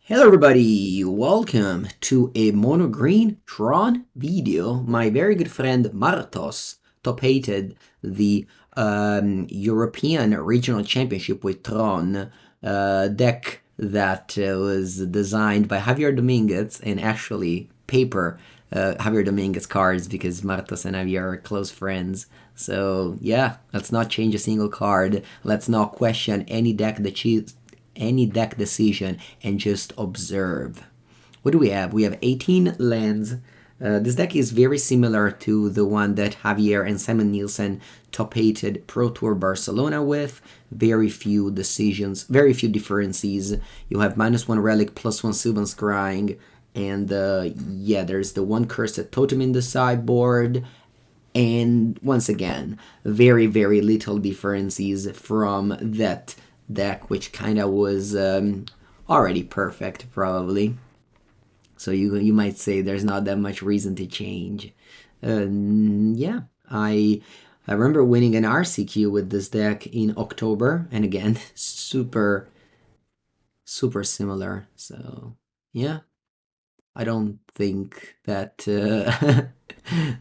Hello everybody, welcome to a MonoG Tron video. My very good friend Martos top-8'd the European Regional Championship with Tron deck that was designed by Javier Dominguez, and actually paper Javier Dominguez cards because Martos and Javier are close friends. So yeah, let's not change a single card. Let's not question any deck decision and just observe. What do we have? We have 18 lands. This deck is very similar to the one that Javier and Simon Nielsen top-8'd Pro Tour Barcelona with. Very few decisions, very few differences. You have -1 Relic, +1 Sylvan Scrying, and yeah, there's the one Cursed Totem in the sideboard. And once again, very, very little differences from that deck, which kind of was already perfect, probably. So you might say there's not that much reason to change. Yeah, I remember winning an RCQ with this deck in October, and again, super similar. So yeah, I don't think that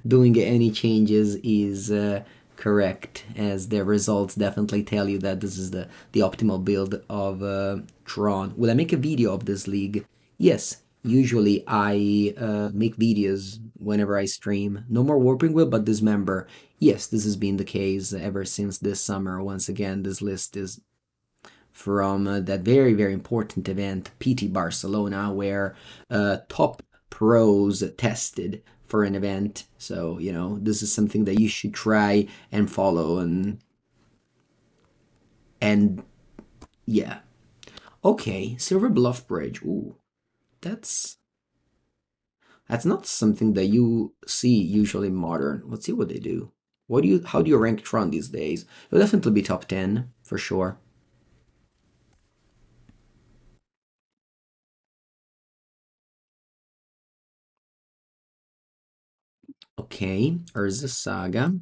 doing any changes is correct, as the results definitely tell you that this is the optimal build of Tron. Will I make a video of this league? Yes, usually I make videos whenever I stream. No more Warping Wheel, but Dismember. Yes, this has been the case ever since this summer. Once again, this list is from that very, very important event, PT Barcelona, where top pros tested for an event. So, you know, this is something that you should try and follow. And yeah. Okay, Silver Bluff Bridge. Ooh, that's not something that you see usually in Modern. Let's see what they do. How do you rank Tron these days? It'll definitely be top 10 for sure. Okay, Urza Saga.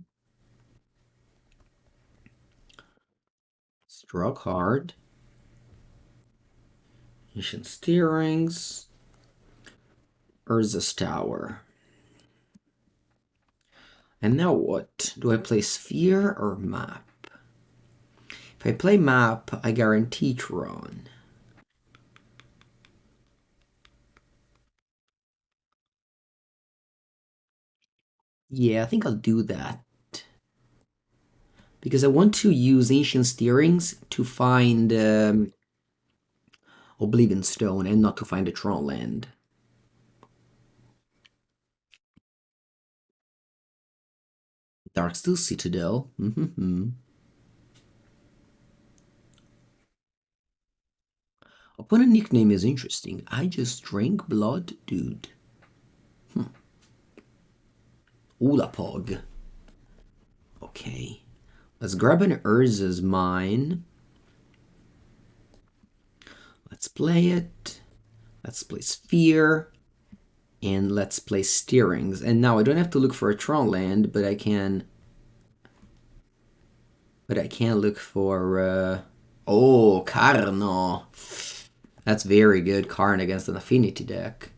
Struck hard. Ancient Steerings. Urza's Tower. And now what? Do I play Sphere or Map? If I play Map, I guarantee Tron. Yeah, I think I'll do that. Because I want to use Ancient Steerings to find Oblivion Stone and not to find a Tron land. Darksteel Citadel. Opponent nickname is interesting. I just drank blood, dude. Ulamog. Okay. Let's grab an Urza's Mine. Let's play it. Let's play Sphere. And let's play Steerings. And now I don't have to look for a Tron land, but I can... look for... oh, Karn. That's very good. Karn against an Affinity deck.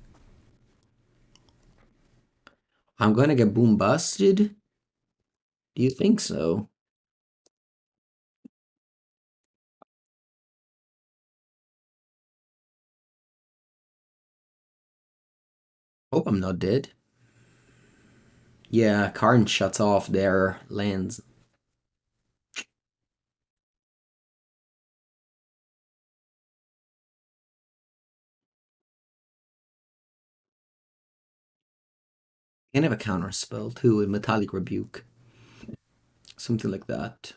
I'm gonna get boom busted? Do you think so? Hope I'm not dead. Yeah, Karn shuts off their lands. Can have a counter spell too, a Metallic Rebuke. Something like that.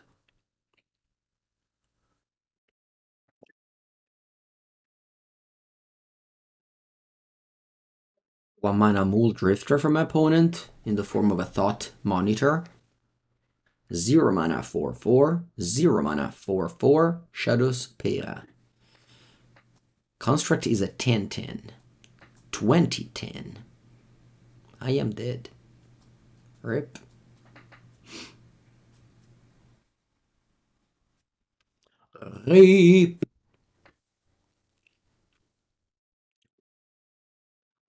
One mana Mool Drifter from my opponent in the form of a Thought Monitor. 0 mana 4/4, 0 mana 4/4, Shadows Pera. Construct is a 10/10. 20/10. I am dead. Rip. Rip.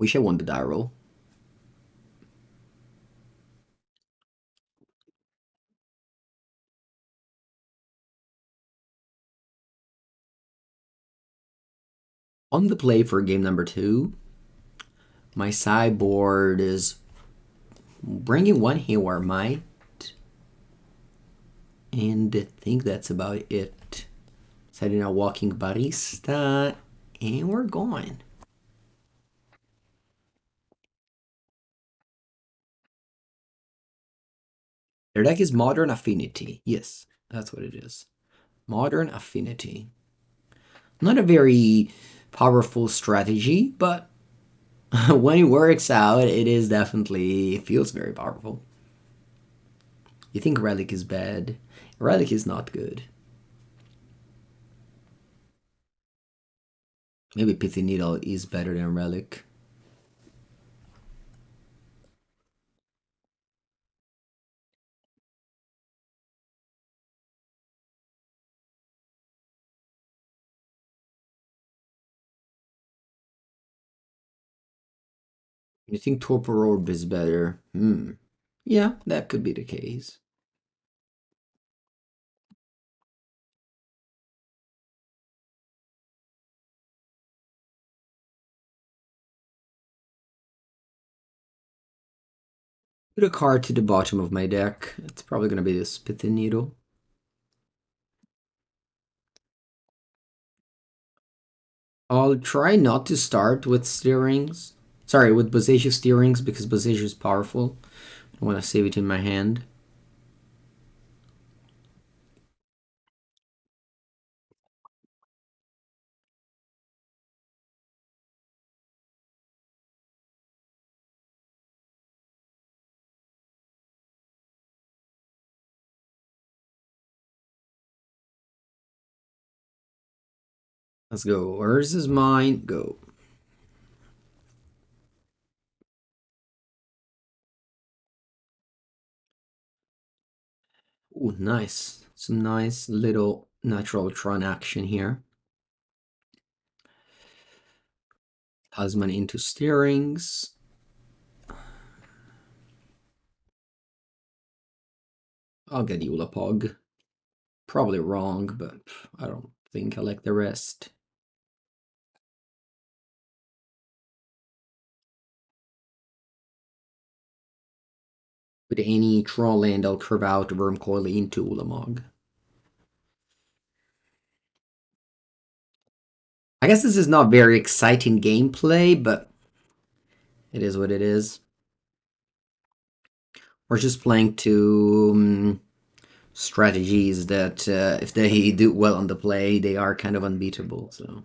Wish I won the die roll. On the play for game number 2, my sideboard is bringing one Haywire Mite, and I think that's about it. Setting out Walking Ballista, and we're going. Their deck is Modern Affinity. Yes, that's what it is. Modern Affinity. Not a very powerful strategy, but when it works out, it feels very powerful. You think Relic is bad? Relic is not good. Maybe Pithing Needle is better than Relic. You think Torpor Orb is better? Yeah, that could be the case. Put a card to the bottom of my deck. It's probably going to be this Pithing Needle. I'll try not to start with Steerings. Sorry, with Boseiju Steerings, because Boseiju is powerful. I want to save it in my hand. Let's go. Urza's mine. Go. Ooh, nice. Some nice little natural Tron action here. Talisman into Steerings. I'll get Ulamog. Probably wrong, but I don't think I like the rest. With any Tron land, I'll curve out Wurmcoil into Ulamog. I guess this is not very exciting gameplay, but it is what it is. We're just playing two strategies that, if they do well on the play, they are kind of unbeatable. So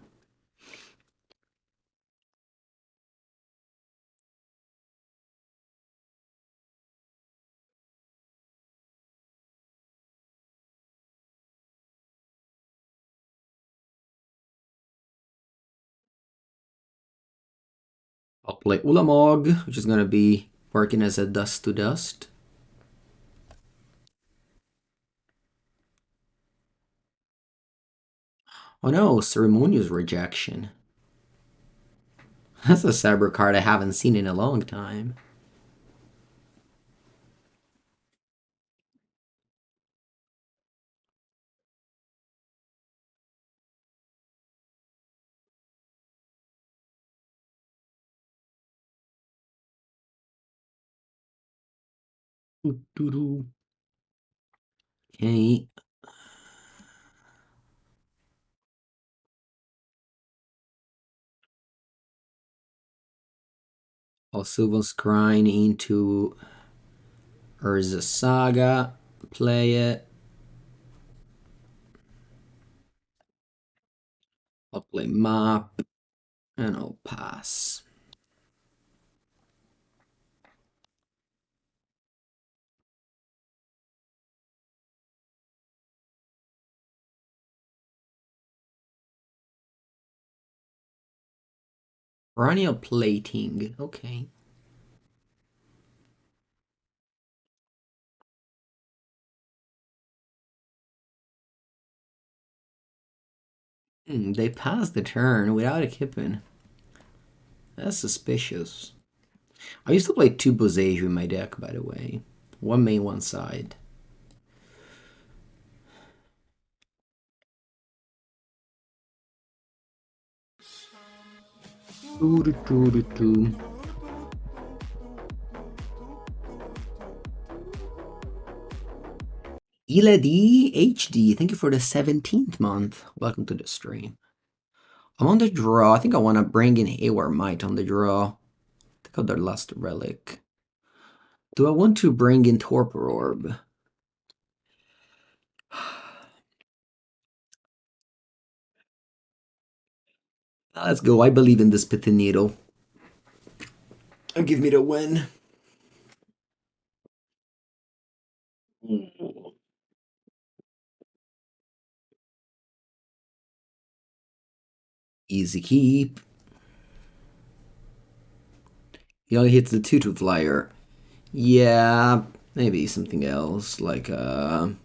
I'll play Ulamog, which is going to be working as a dust to dust. Oh no, Ceremonious Rejection. That's a cyber card I haven't seen in a long time. Okay. I'll Sylvan Scrying into Urza Saga. Play it. I'll play Mop. And I'll pass. Perennial Plating. Okay. They passed the turn without a Kippen. That's suspicious. I used to play 2 Boseiju in my deck, by the way. One main, one side. Iladi HD, thank you for the 17th month. Welcome to the stream. I'm on the draw. I think I want to bring in Haywire Mite on the draw. Take out their last relic. Do I want to bring in Torpor Orb? Let's go. I believe in this Pithing Needle. Give me the win. Easy keep. He only hits the 2/2 flyer. Yeah, maybe something else, like a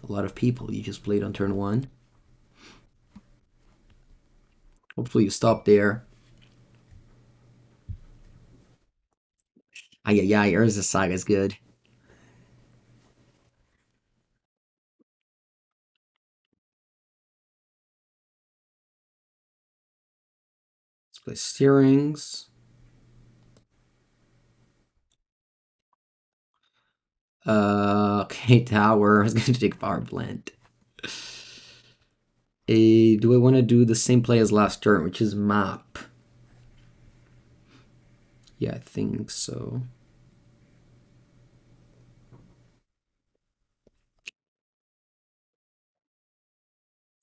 lot of people you just played on turn 1. Hopefully you stop there. Ay, Urza Saga is good. Let's play Steerings. Okay, Tower. I was going to take Power Plant. Do I want to do the same play as last turn, which is Map? Yeah, I think so.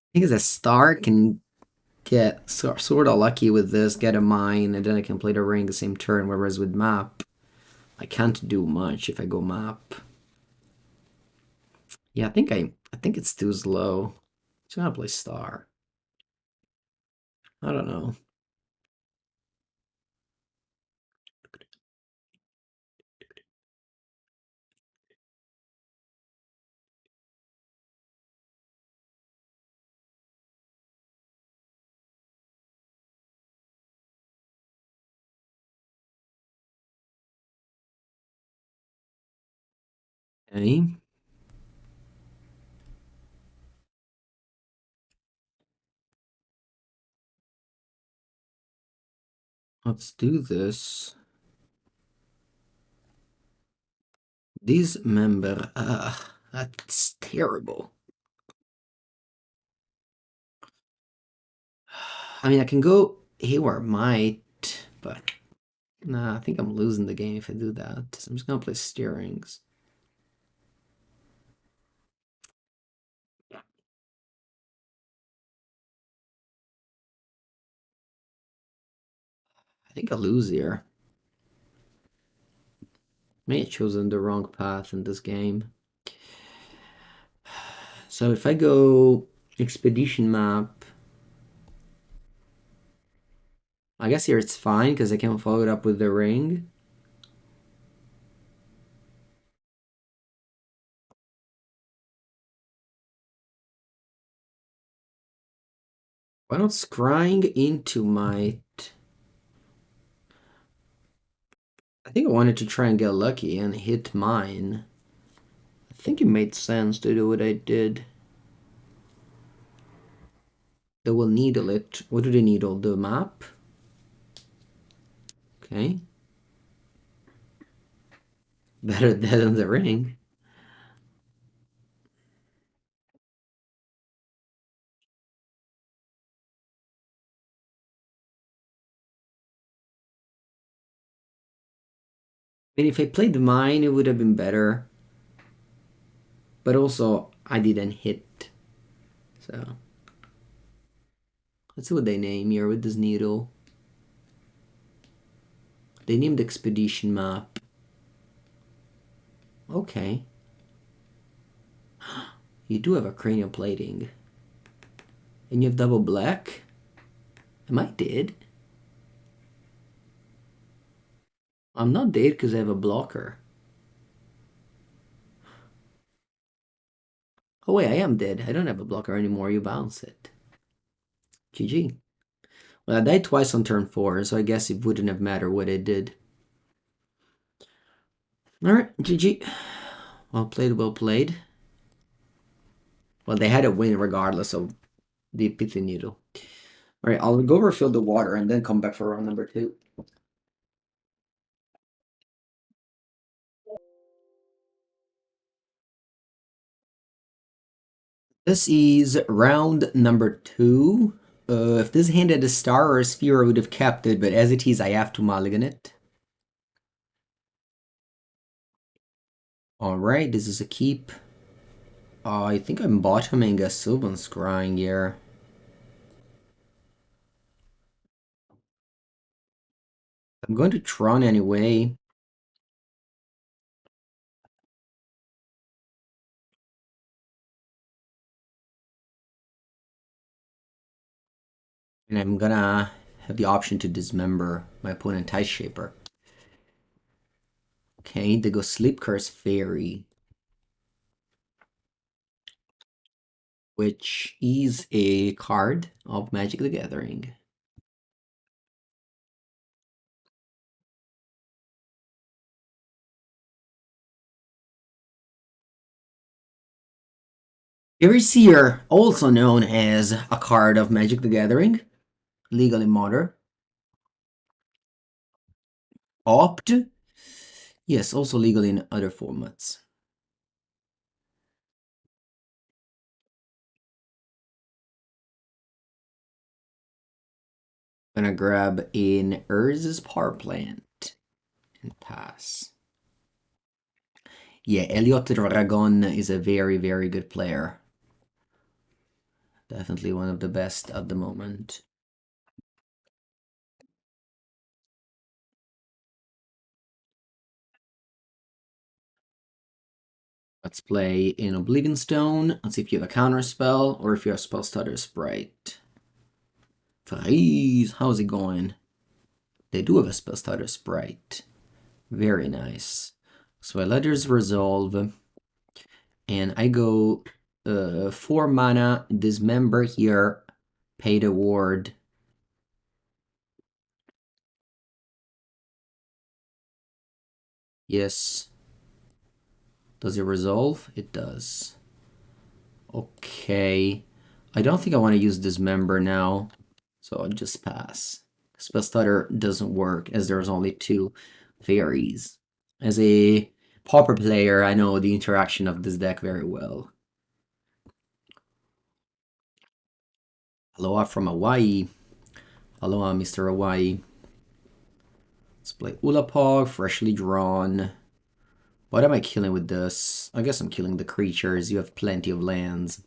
I think as a Star can get sort of lucky with this, get a Mine, and then I can play the Ring the same turn, whereas with Map, I can't do much if I go Map. Yeah, I think it's too slow. So I'm gonna play Star. I don't know. Okay. Let's do this. Dismember. That's terrible. I mean, I can go Haywire Mite, but nah, I think I'm losing the game if I do that. So I'm just gonna play Steerings. I think I lose here. May have chosen the wrong path in this game. So if I go Expedition Map, I guess here it's fine because I can follow it up with the Ring. Why not Scrying into Mite? I think I wanted to try and get lucky and hit mine. I think it made sense to do what I did. They will needle it. What do they needle? The map? Okay. Better that than the ring. I mean, if I played mine, it would have been better. But also, I didn't hit. So. Let's see what they name here with this needle. They named Expedition Map. Okay. You do have a cranial plating. And you have double black? Am I dead? I'm not dead because I have a blocker. Oh wait, I am dead. I don't have a blocker anymore. You bounce it. GG. Well, I died twice on turn 4, so I guess it wouldn't have mattered what I did. Alright, GG. Well played, well played. Well, they had a win regardless of the Pithing Needle. Alright, I'll go refill the water and then come back for round number 2. This is round number 2. If this hand had a star or a sphere, I would have kept it, but as it is, I have to mulligan it. Alright, this is a keep. I think I'm bottoming a Sylvan Scrying here. I'm going to Tron anyway. And I'm gonna have the option to dismember my opponent Ice Shaper. Okay, they go Sleep Curse Fairy, which is a card of Magic the Gathering. Fairy Seer, also known as a card of Magic the Gathering, legal in Modern. Opt, yes, also legal in other formats. Gonna grab in Urza's Power Plant and pass. Yeah, Elliot Dragon is a very, very good player. Definitely one of the best at the moment. Let's play in Oblivion Stone. Let's see if you have a counter spell or if you have spell stutter sprite. Faeries, how's it going? They do have a spell stutter sprite. Very nice. So I let yours resolve. And I go 4 mana, Dismember here, pay the ward. Yes. Does it resolve? It does. Okay. I don't think I want to use Dismember now, so I'll just pass. Spell Stutter doesn't work as there's only 2 fairies. As a Pauper player, I know the interaction of this deck very well. Aloha from Hawaii. Aloha, Mr. Hawaii. Let's play Ulamog, freshly drawn. What am I killing with this? I guess I'm killing the creatures. You have plenty of lands.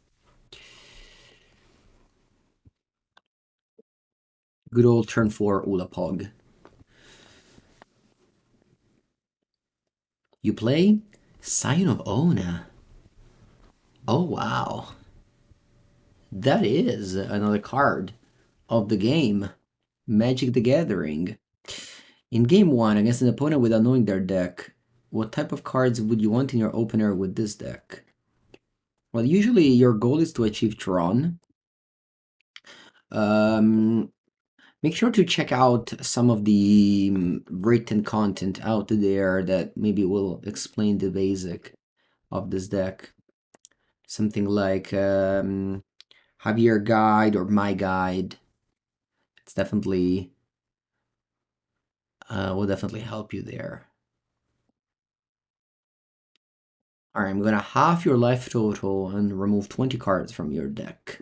Good old turn 4 Ulamog. You play Scion of Ona. Oh wow. That is another card of the game. Magic the Gathering. In game 1, against an opponent without knowing their deck, what type of cards would you want in your opener with this deck? Well, usually your goal is to achieve Tron. Make sure to check out some of the written content out there that maybe will explain the basic of this deck. Something like Javier Guide or My Guide. It's definitely will definitely help you there. Alright, I'm gonna half your life total and remove 20 cards from your deck.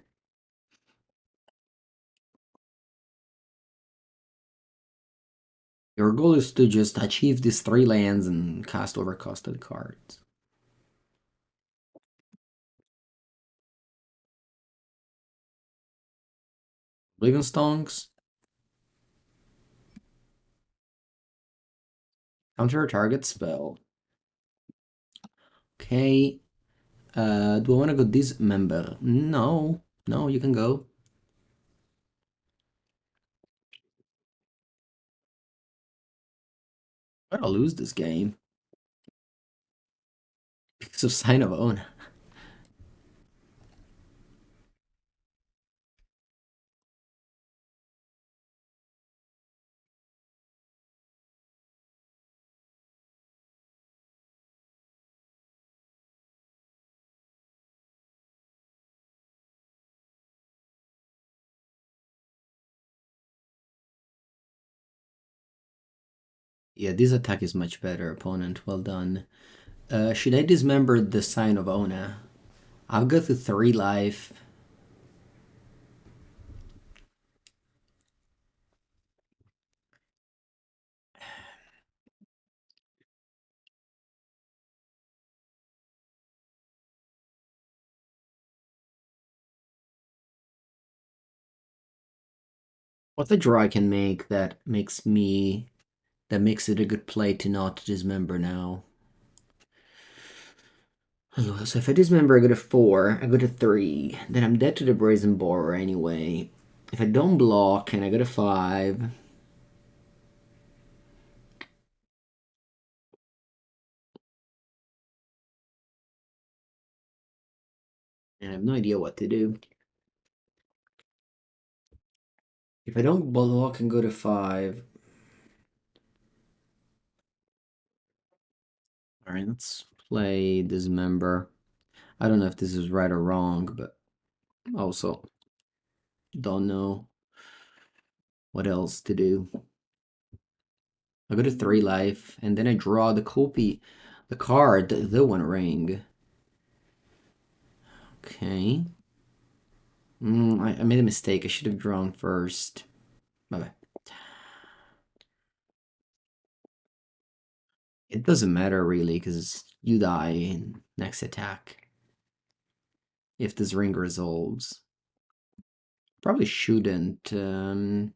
Your goal is to just achieve these 3 lands and cast overcosted cards. Oblivion Stones. Counter a target spell. Okay. Do I want to go Dismember? No. No, you can go. I'm gonna lose this game. Because of Sign of Own. Yeah, this attack is much better, opponent. Well done. Should I dismember the Sign of Ona? I'll go to 3 life. What's a draw I can make that makes it a good play to not dismember now? So if I dismember, I go to 4, I go to 3, then I'm dead to the Brazen Borer anyway. If I don't block, and I go to 5. And I have no idea what to do. If I don't block and go to 5. Alright, let's play Dismember. I don't know if this is right or wrong, but also don't know what else to do. I go to 3 life, and then I draw the card, the One Ring. Okay. I made a mistake. I should have drawn first. Bye-bye. It doesn't matter really, because you die in next attack. If this ring resolves. Probably shouldn't tap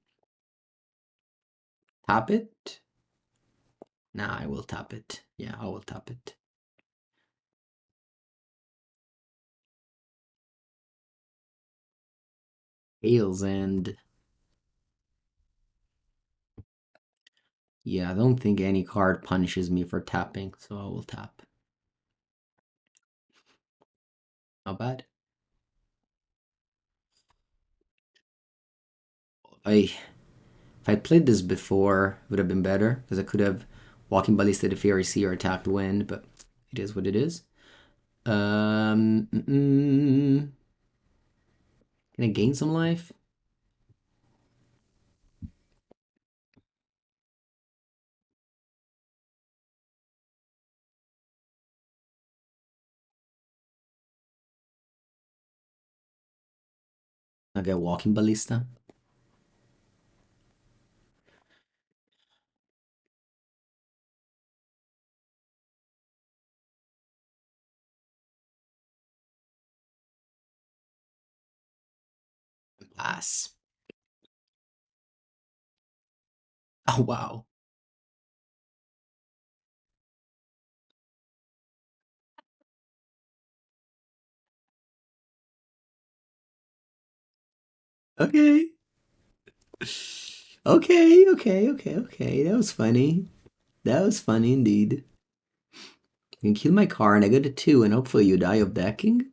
it. Nah, I will tap it. Yeah, I will tap it. Hail's End. Yeah, I don't think any card punishes me for tapping, so I will tap. Not bad. If I played this before, it would have been better, because I could have Walking Ballista the Faeries or attacked Wind, but it is what it is. Can I gain some life? I get Walking Ballista. Pass. Oh, wow. Okay. Okay. That was funny. That was funny indeed. You can kill my car and I go to 2 and hopefully you die of decking?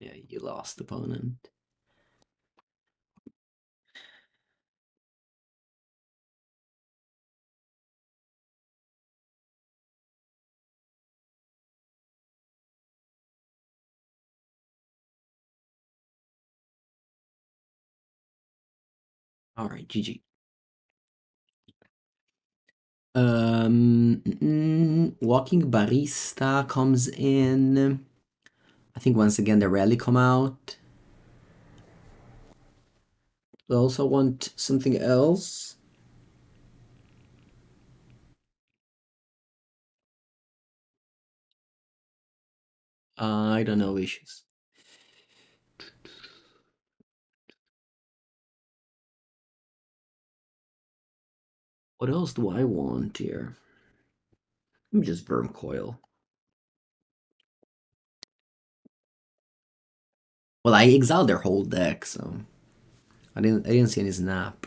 Yeah, you lost, opponent. Alright, GG. Walking Barista comes in. I think once again the rally come out. I also want something else. I don't know issues. What else do I want here? Let me just Wurmcoil. Well, I exiled their whole deck, so I didn't see any snap.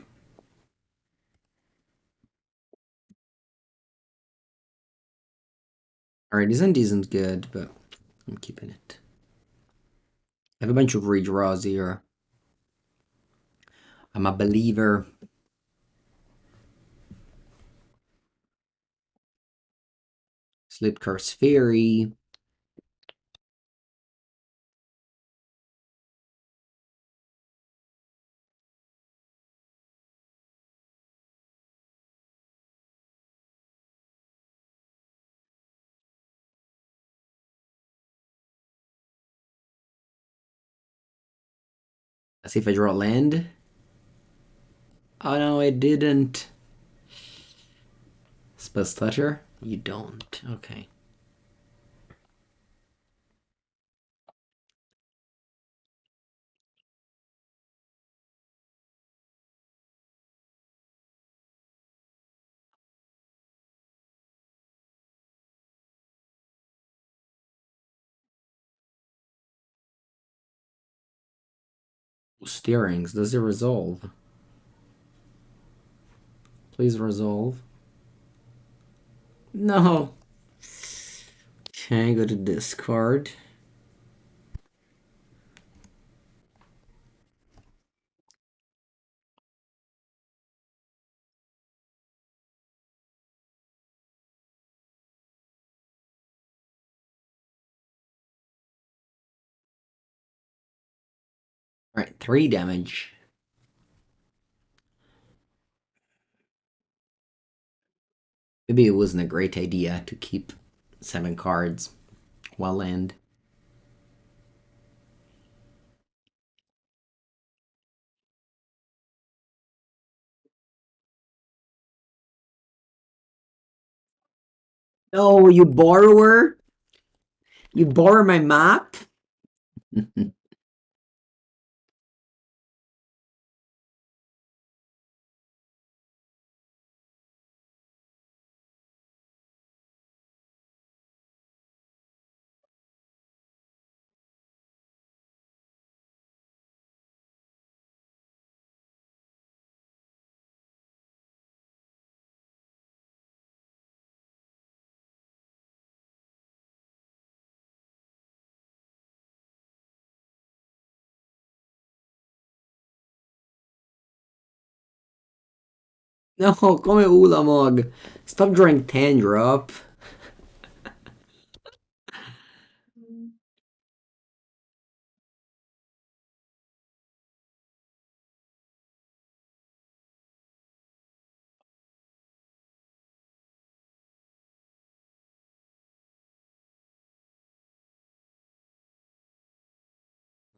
Alright, isn't good, but I'm keeping it. I have a bunch of redraws here. I'm a believer. Slip Curse Fairy. Let's see if I draw land. Oh no, I didn't. Spell Stutter? You don't. Okay. Steerings. Does it resolve? Please resolve. No. Okay, go to discard. Alright, 3 damage. Maybe it wasn't a great idea to keep 7 cards while land. No, you borrower? You borrow my map? No, come Ulamog. Stop drawing 10 drop.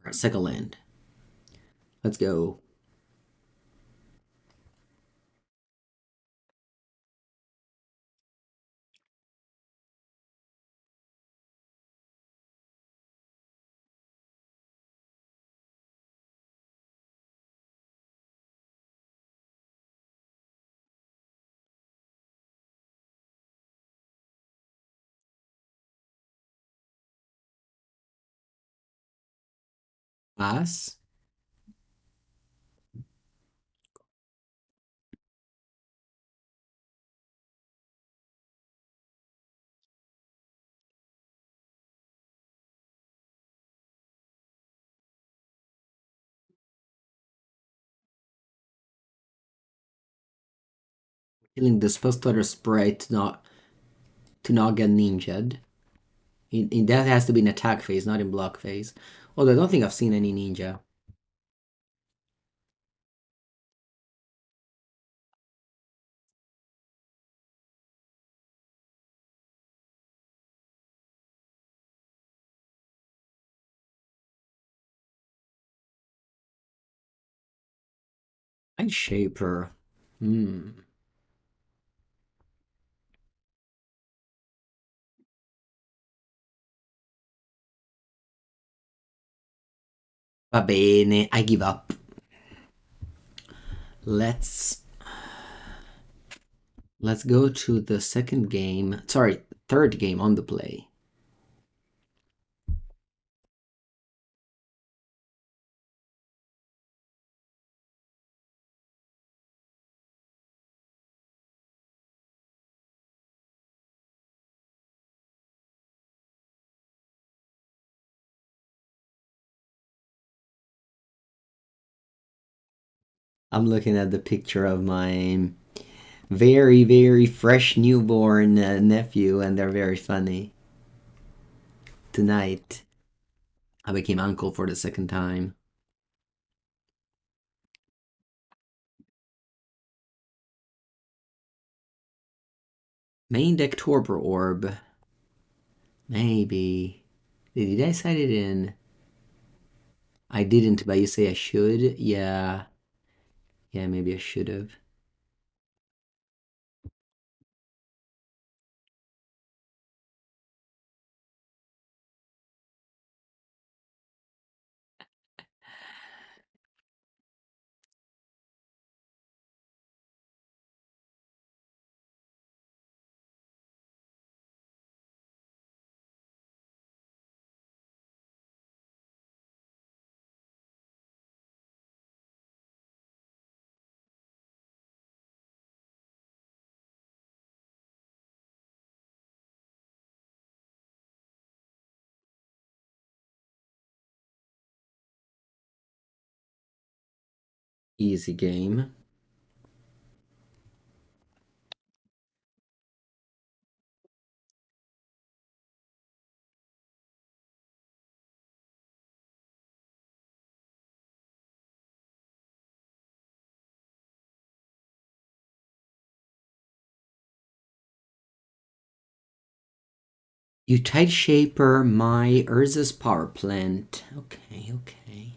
Alright, second land. Let's go. Pass. Killing the spell stutter sprite to not get ninja'd. That has to be in attack phase, not in block phase. Although I don't think I've seen any ninja. Mind Shaper. Hmm. Va bene, I give up. Let's go to the second game. Sorry, third game on the play. I'm looking at the picture of my very, very fresh newborn nephew, and they're very funny. Tonight, I became uncle for the second time. Main deck Torpor Orb. Maybe. Did I set it in? I didn't, but you say I should? Yeah. Yeah, maybe I should have. Easy game. You Tide Shaper my Urza's power plant. Okay, okay.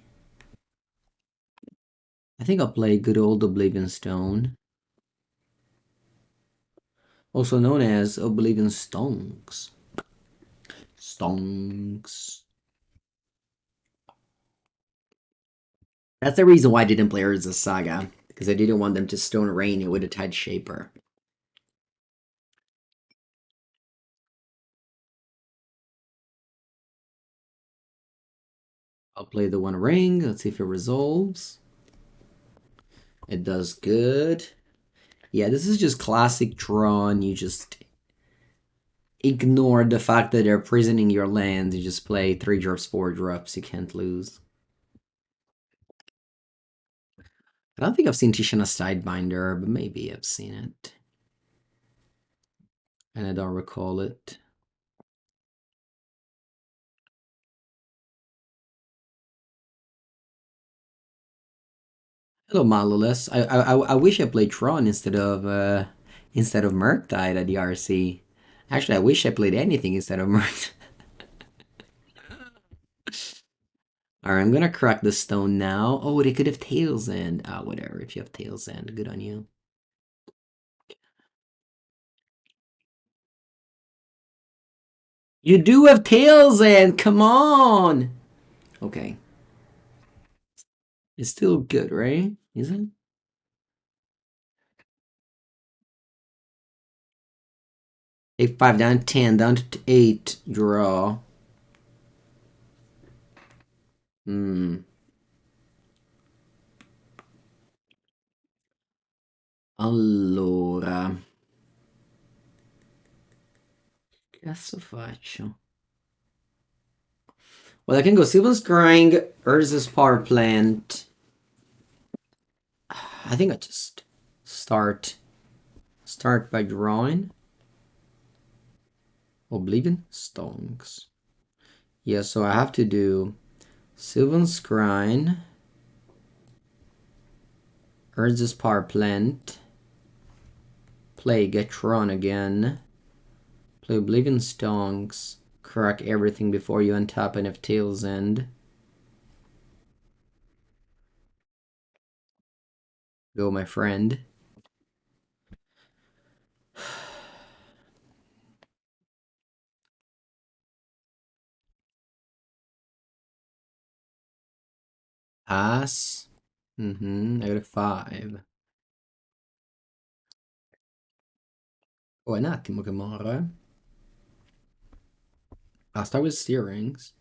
I think I'll play good old Oblivion Stone. Also known as Oblivion Stones. Stonks. That's the reason why I didn't play Urza Saga. Because I didn't want them to Stone Rain it with a Tide Shaper. I'll play the One Ring. Let's see if it resolves. It does good. Yeah, this is just classic Tron. You just ignore the fact that they're prisoning your land. You just play 3 drops, 4 drops. You can't lose. I don't think I've seen Tishana Sidebinder, but maybe I've seen it. And I don't recall it. Hello, Malolus. I wish I played Tron instead of Murktide at the RC. Actually, I wish I played anything instead of Murktide. Alright, I'm gonna crack the stone now. Oh, they could have Tails End. Ah, whatever. If you have Tails End, good on you. You do have Tails End! Come on! Okay. It's still good, right? Is it? 8-5 down 10, down to 8. Draw. Hmm. Allora. Che cazzo faccio? Well, I can go Sylvan Scrying, Urza's Power Plant. I think I just start by drawing. Oblivion Stones. Yeah, so I have to do Sylvan Scrying, Urza's Power Plant, play Get Tron again, play Oblivion Stones, crack everything before you untap and have Tails End. Go, my friend. Pass. I got a 5. Oh, un attimo che morre. I'll start with Steerings.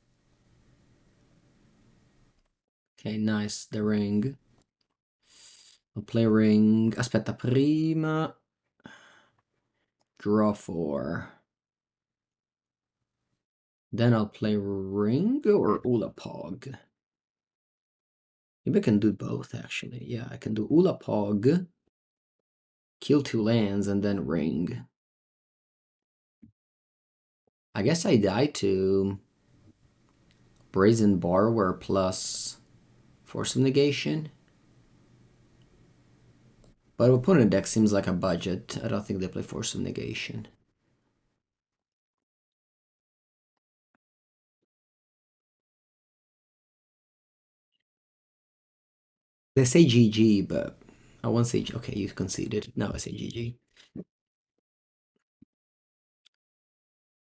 Okay, nice, the ring. I'll play ring. Aspetta, prima. Draw 4. Then I'll play ring or Ulamog. Maybe I can do both, actually. Yeah, I can do Ulamog, kill 2 lands, and then ring. I guess I die to Brazen Borrower plus Force of Negation. But opponent deck seems like a budget. I don't think they play Force of Negation. They say GG, but I won't say. Okay, you conceded. No, I say GG.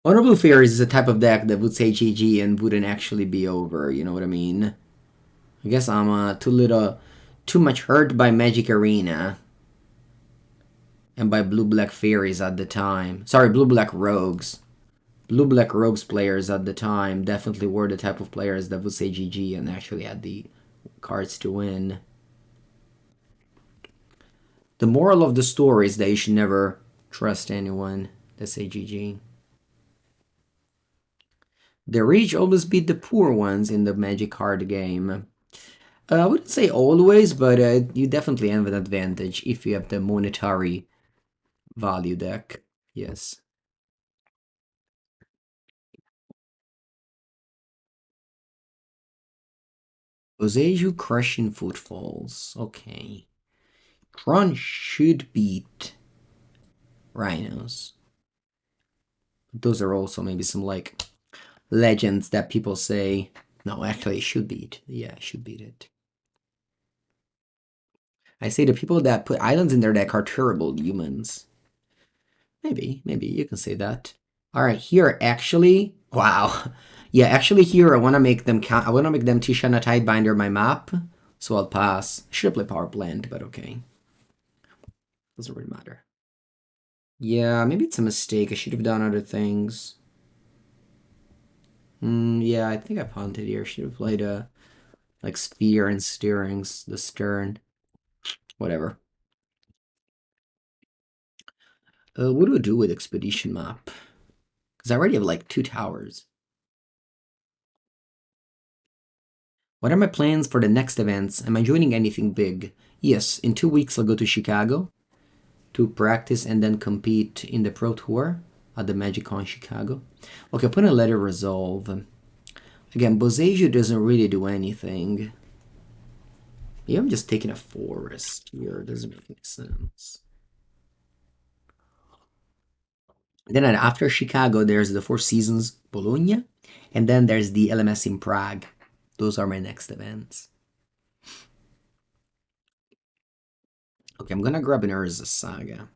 Honorable Faeries is a type of deck that would say GG and wouldn't actually be over. You know what I mean? I guess I'm too much hurt by Magic Arena and by Blue-Black Fairies at the time. Sorry, Blue-Black Rogues. Blue-Black Rogues players at the time definitely were the type of players that would say GG and actually had the cards to win. The moral of the story is that you should never trust anyone that say GG. The rich always beat the poor ones in the Magic card game. I wouldn't say always, but you definitely have an advantage if you have the monetary value deck. Yes. Boseiju Crushing Footfalls. Okay. Tron should beat Rhinos. Those are also maybe some like legends that people say. No, actually, it should beat. Yeah, it should beat it. I say the people that put islands in their deck are terrible humans. Maybe you can say that. All right, here actually, wow, yeah, actually here I want to make them count. I want to make them Tishana Tidebinder my map, so I'll pass. Should play Power Plant, but okay, doesn't really matter. Yeah, maybe it's a mistake. I should have done other things. Yeah, I think I punted here. Should have played a like Sphere and Steerings, the Stern, whatever. What do I do with Expedition Map? Because I already have like 2 towers. What are my plans for the next events? Am I joining anything big? Yes, in 2 weeks I'll go to Chicago to practice and then compete in the Pro Tour at the MagicCon Chicago. Okay, put a letter resolve. Again, Boseiju doesn't really do anything. Yeah, I'm just taking a forest here. It doesn't make any sense. Then after Chicago, there's the Four Seasons Bologna, and then there's the LMS in Prague. Those are my next events. Okay, I'm gonna grab an Urza Saga.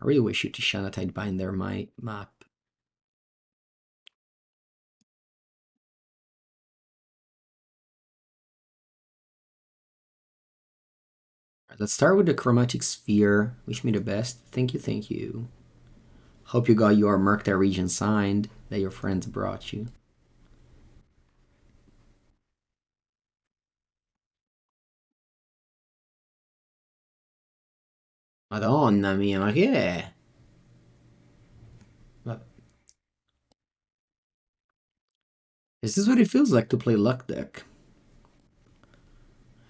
I really wish you to Tishana Tidebinder my map. Right, let's start with the Chromatic Sphere. Wish me the best. Thank you, thank you. Hope you got your Murktide region signed that your friends brought you. Madonna mia, ma che è? Ma- Is this what it feels like to play Luck Deck?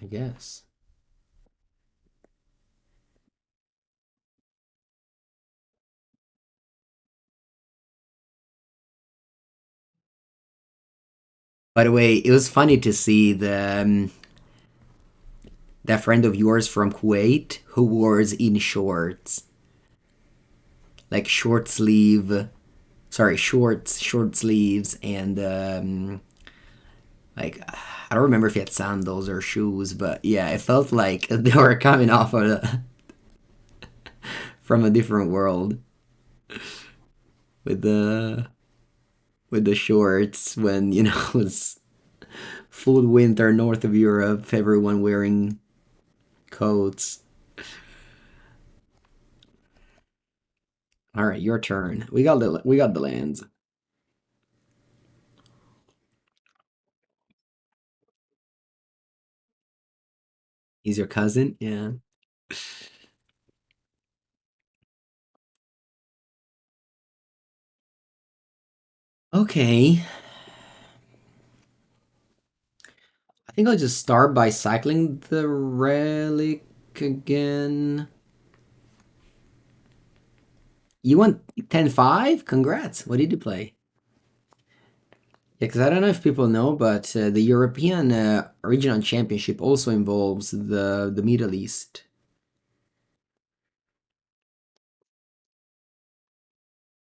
I guess. By the way, it was funny to see that friend of yours from Kuwait who wears in shorts, like short sleeve, sorry, short sleeves, and like I don't remember if he had sandals or shoes, but yeah, it felt like they were coming off of from a different world with the shorts when it was full winter north of Europe, everyone wearing coats. All right, your turn. We got the lands. He's your cousin, yeah. Okay, I think I'll just start by cycling the relic again. You want 10-5? Congrats. What did you play? Yeah, because I don't know if people know, but the European Regional Championship also involves the Middle East.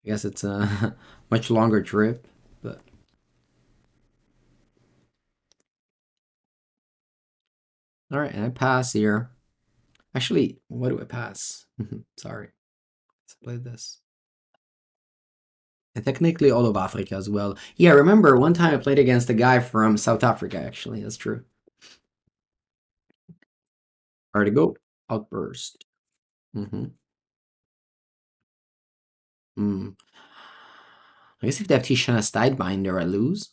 I guess it's a much longer trip, but All right, and I pass here. Actually, what do I pass? Sorry. Let's play this. And technically all of Africa as well. Yeah, remember one time I played against a guy from South Africa, actually. That's true. Alright, to go. Outburst. Mm-hmm. Mm. I guess if they have Tishana's Tidebinder, I lose.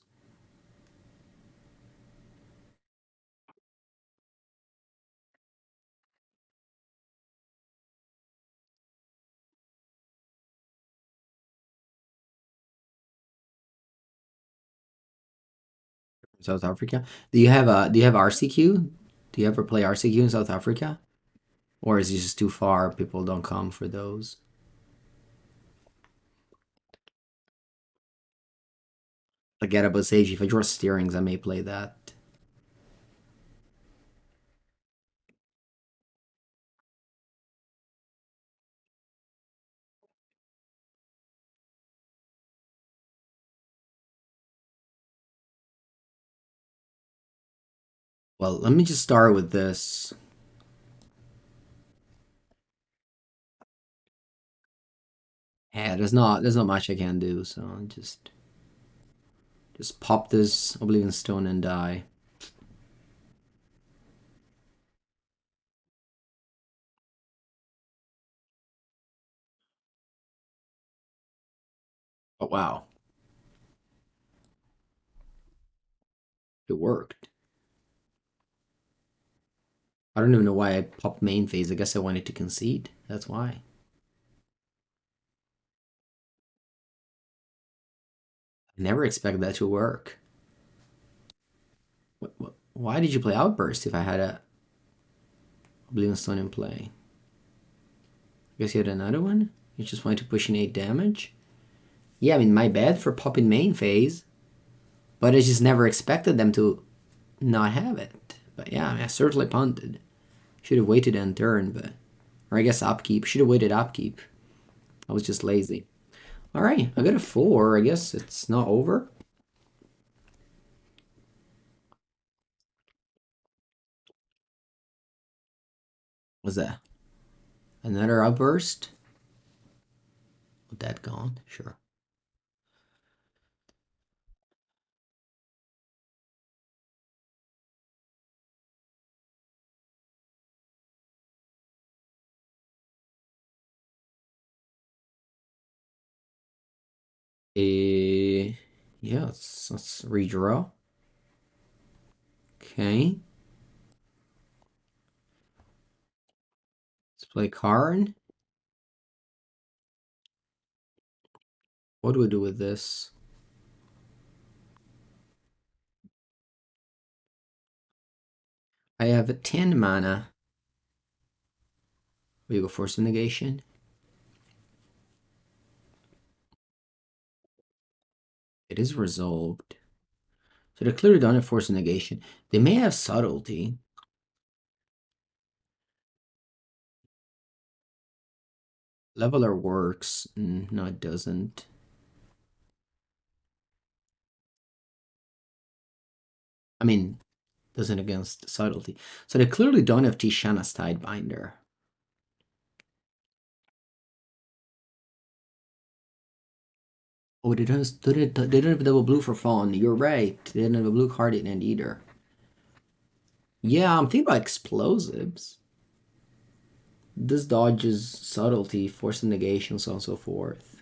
South Africa. Do you have RCQ? Do you ever play RCQ in South Africa? Or is it just too far? People don't come for those. Like get a Boseiju. If I draw steerings, I may play that. Well, let me just start with this. Yeah, there's not much I can do, so I'll just pop this Oblivion Stone and die. Oh wow, it worked. I don't even know why I popped main phase. I guess I wanted to concede. That's why. I never expected that to work. Why did you play Outburst if I had a Oblivion Stone in play? I guess you had another one? You just wanted to push in 8 damage? Yeah, I mean, my bad for popping main phase. But I just never expected them to not have it. But yeah, I mean, I certainly punted. Should have waited end turn, but... Or I guess upkeep. Should have waited upkeep. I was just lazy. Alright, I got a 4. I guess it's not over. What's that? Another outburst? With that gone? Sure. Yeah, let's redraw. Okay. Let's play Karn. What do we do with this? I have 10 mana. We go Force of Negation. It is resolved. So they clearly don't have Force of Negation. They may have Subtlety. Leveler works. No, it doesn't. I mean, doesn't against Subtlety. So they clearly don't have Tishana's Tidebinder. Oh, they don't have double blue for Fawn. You're right. They didn't have a blue card in it either. Yeah, I'm thinking about explosives. This dodges subtlety, force of negation, so on and so forth.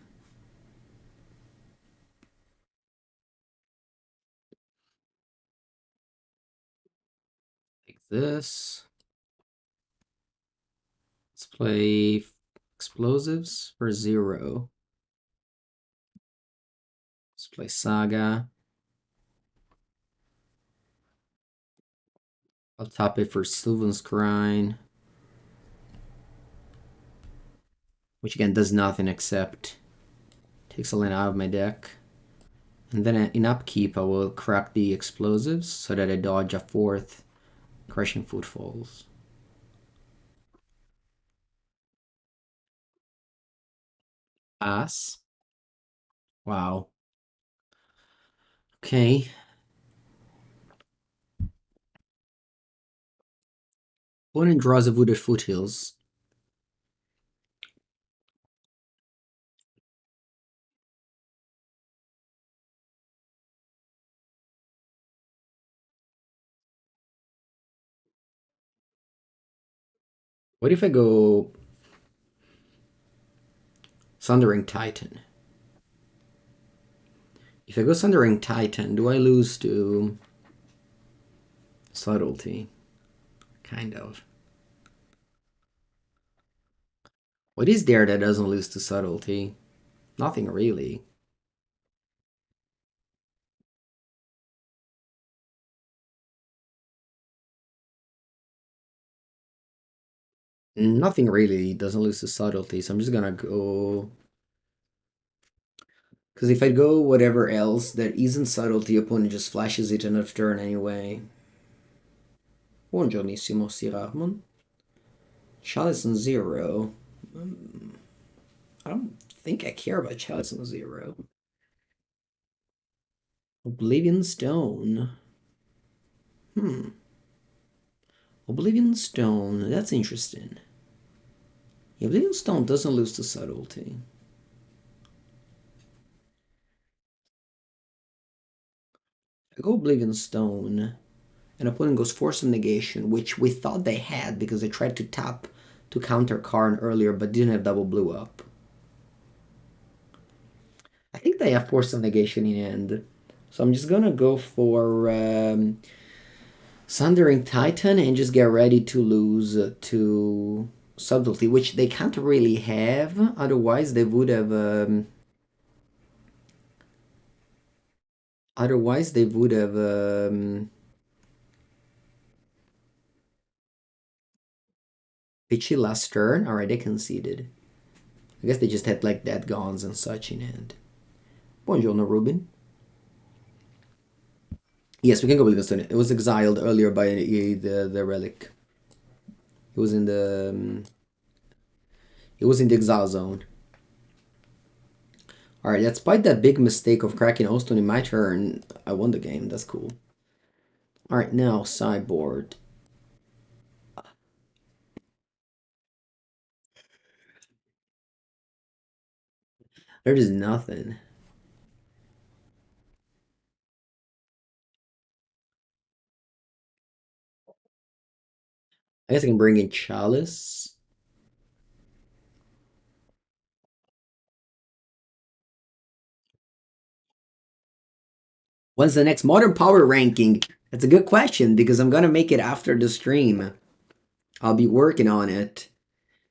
Like this. Let's play explosives for 0. Let's play Saga. I'll top it for Sylvan Scrying. Which again does nothing except takes a land out of my deck. And then in upkeep I will crack the explosives so that I dodge a 4th Crushing Footfalls. Pass. Wow. Okay. Opponent draws a Wooded Foothills. What if I go Sundering Titan? If I go Sundering Titan, do I lose to Subtlety? Kind of. What is there that doesn't lose to Subtlety? Nothing really. Nothing really doesn't lose to Subtlety, so I'm just gonna go... Because if I go whatever else that isn't Subtlety, opponent just flashes it another turn anyway. Buongiornissimo, Sir Armon. Chalice and Zero. I don't think I care about Chalice and Zero. Oblivion Stone. Oblivion Stone. That's interesting. Yeah, Oblivion Stone doesn't lose to Subtlety. I go Oblivion Stone, and opponent goes Force of Negation, which we thought they had because they tried to tap to counter Karn earlier, but didn't have double blue up. I think they have Force of Negation in hand, so I'm just gonna go for Sundering Titan and just get ready to lose to Subtlety, which they can't really have. Otherwise, they would have. Otherwise, they would have. Pitchy last turn. Alright, they conceded. I guess they just had like dead Gons and such in hand. Buongiorno, Ruben. Yes, we can go with this one. It was exiled earlier by the relic. It was in the exile zone. Alright, despite that big mistake of cracking O-Stone in my turn, I won the game. That's cool. Alright, now sideboard. There is nothing. I guess I can bring in Chalice. When's the next Modern Power ranking? That's a good question because I'm gonna make it after the stream. I'll be working on it.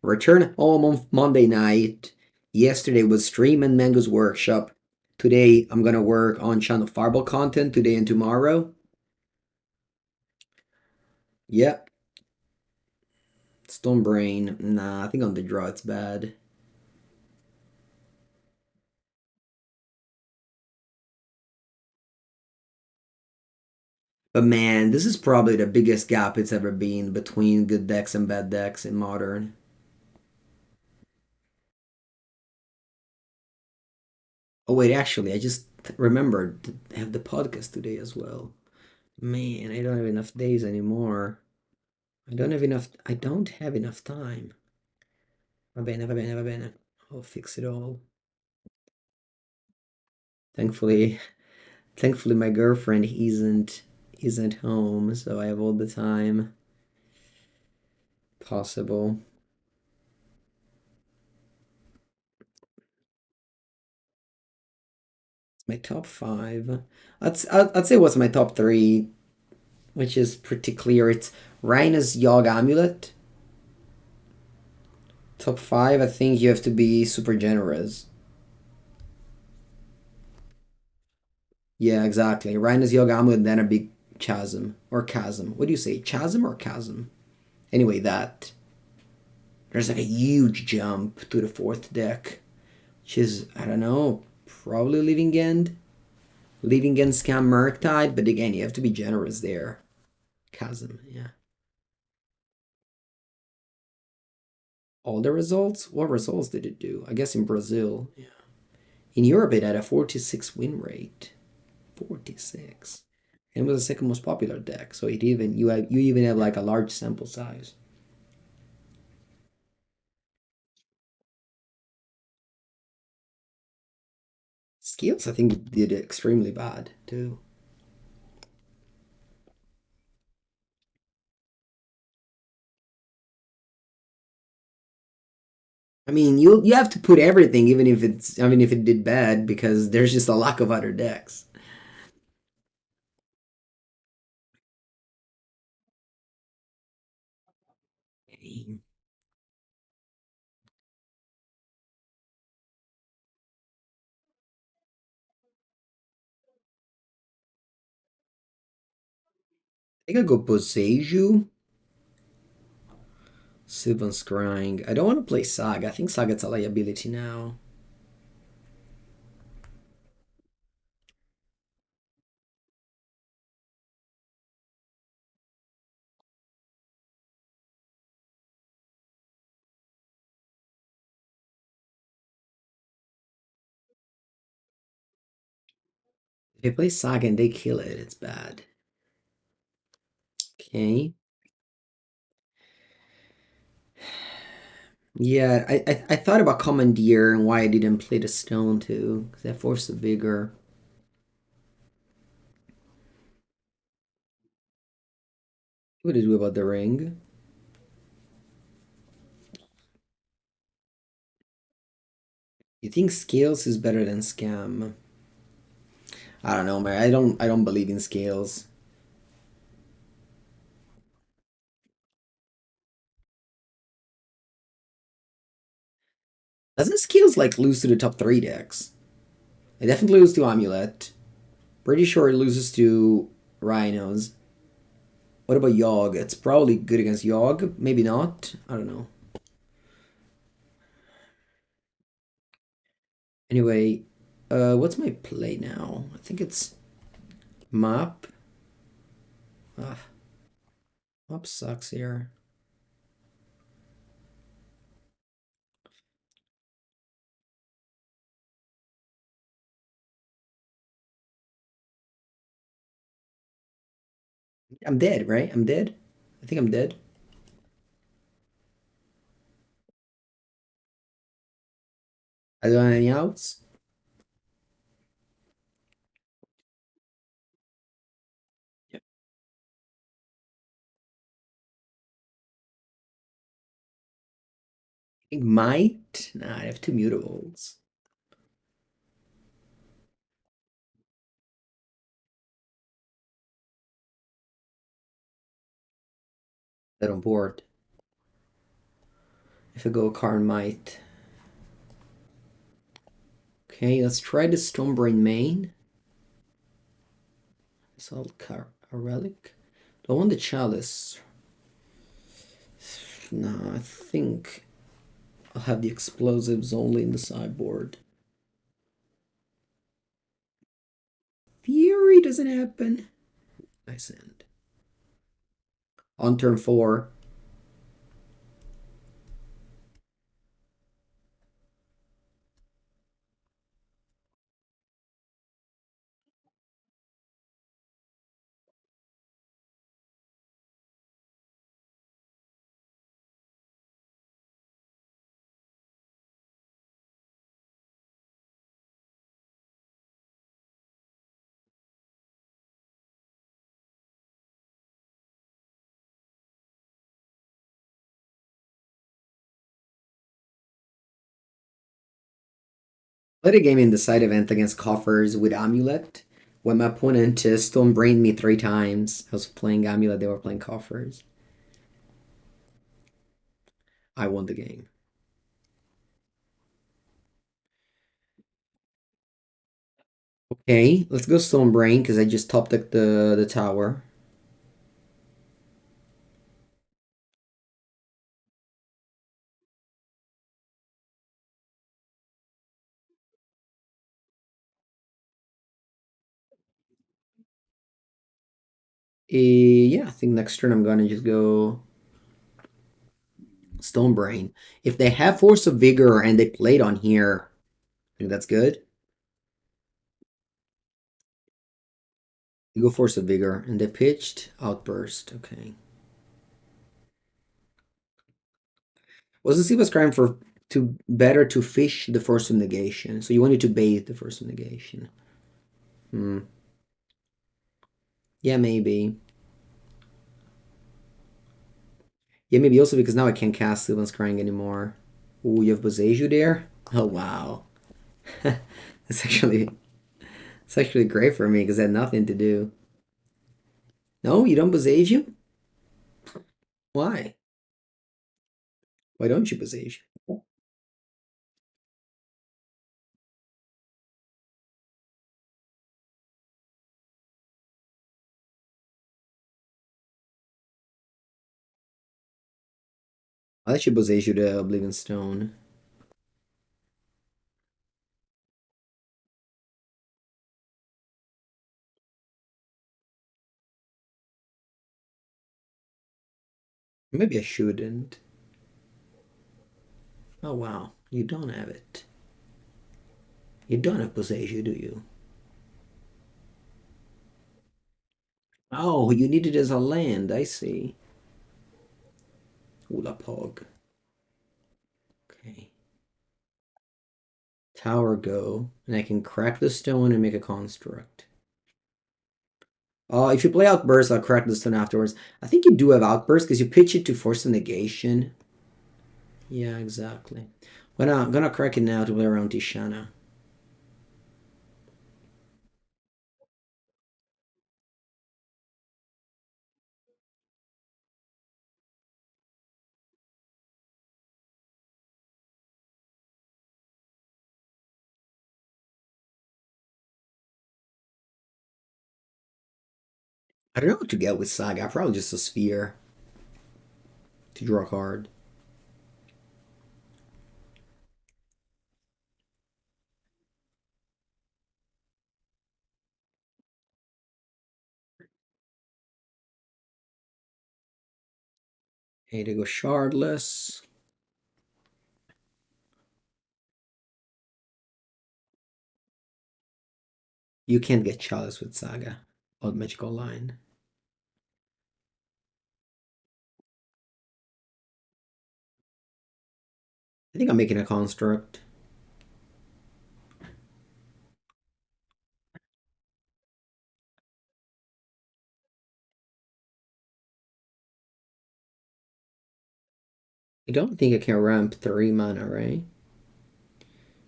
Return home on Monday night. Yesterday was stream and Mango's workshop. Today I'm gonna work on Channel Fireball content today and tomorrow. Yep. Stone Brain. Nah, I think on the draw it's bad. But man, this is probably the biggest gap it's ever been between good decks and bad decks in Modern. Oh wait, actually, I just remembered to have the podcast today as well. Man, I don't have enough days anymore. I don't have enough time. Va bene, va bene, va bene. I'll fix it all. Thankfully, thankfully my girlfriend isn't home, so I have all the time possible. It's my top 5. I'd say what's my top 3, which is pretty clear. It's Rhinos Yogg Amulet. Top 5, I think you have to be super generous. Yeah, exactly. Rhinos Yogg Amulet, then a big chasm. Or chasm. What do you say? Chasm or chasm? Anyway, that. There's like a huge jump to the 4th deck. Which is, I don't know, probably Living End. Living End Scam Murktide, but again, you have to be generous there. Chasm, yeah. All the results? What results did it do? I guess in Brazil. Yeah. In Europe, it had a 46 win rate. 46. And it was the second most popular deck, so you even have like a large sample size. Skills, I think, did extremely bad too. I mean, you have to put everything, even if it's, I mean, if it did bad, because there's just a lack of other decks. I think I go Boseiju, Sylvan Scrying. I don't want to play Saga. I think Saga's a liability now. If they play Saga and they kill it, it's bad. Okay. Yeah, I thought about Commandeer and why I didn't play the Stone too, because that forced the Vigor. What did we do about the ring? You think Scales is better than Scam? I don't know, man. I don't believe in Scales. Doesn't Scales like lose to the top three decks? It definitely loses to Amulet. Pretty sure it loses to Rhinos. What about Yogg? It's probably good against Yogg. Maybe not. I don't know. Anyway, what's my play now? I think it's Map. Ah, Map sucks here. I'm dead, right? I'm dead. I think I'm dead. I don't have any outs. Yeah. I think might. Nah, I have two mutables. That on board. If I go Karn might. Okay, let's try the Stonebrain main. So a relic. Do I want the chalice? No, I think I'll have the explosives only in the sideboard. Fury doesn't happen. Nice end. On turn 4. Played a game in the side event against Coffers with Amulet. When my opponent Stonebrained me 3 times. I was playing Amulet, they were playing Coffers. I won the game. Okay, let's go Stonebrain because I just topped the tower. Yeah, I think next turn I'm gonna just go Stonebrain. If they have Force of Vigor and they played on here, I think that's good. You go Force of Vigor and they pitched Outburst. Okay. Wasn't Siva's crime for better to fish the Force of Negation. So you wanted to bait the Force of Negation. Yeah, maybe. Yeah, maybe also because now I can't cast Sylvan Scrying anymore. Ooh, you have Boseiju there? Oh, wow. It's actually great for me because I had nothing to do. No, you don't Boseiju? Why? Why don't you Boseiju? I let you Boseiju the Oblivion Stone. Maybe I shouldn't. Oh, wow. You don't have it. You don't have Boseiju, do you? Oh, you need it as a land. I see. Ulamog. Okay. Tower go. And I can crack the stone and make a construct. If you play Outburst, I'll crack the stone afterwards. I think you do have Outburst because you pitch it to force a negation. Yeah, exactly. I'm gonna crack it now to play around Tishana. I don't know what to get with Saga. Probably just a sphere to draw a card. Hey, to go shardless. You can't get Chalice with Saga. Old Magical Line. I think I'm making a construct. I don't think I can ramp 3 mana, right?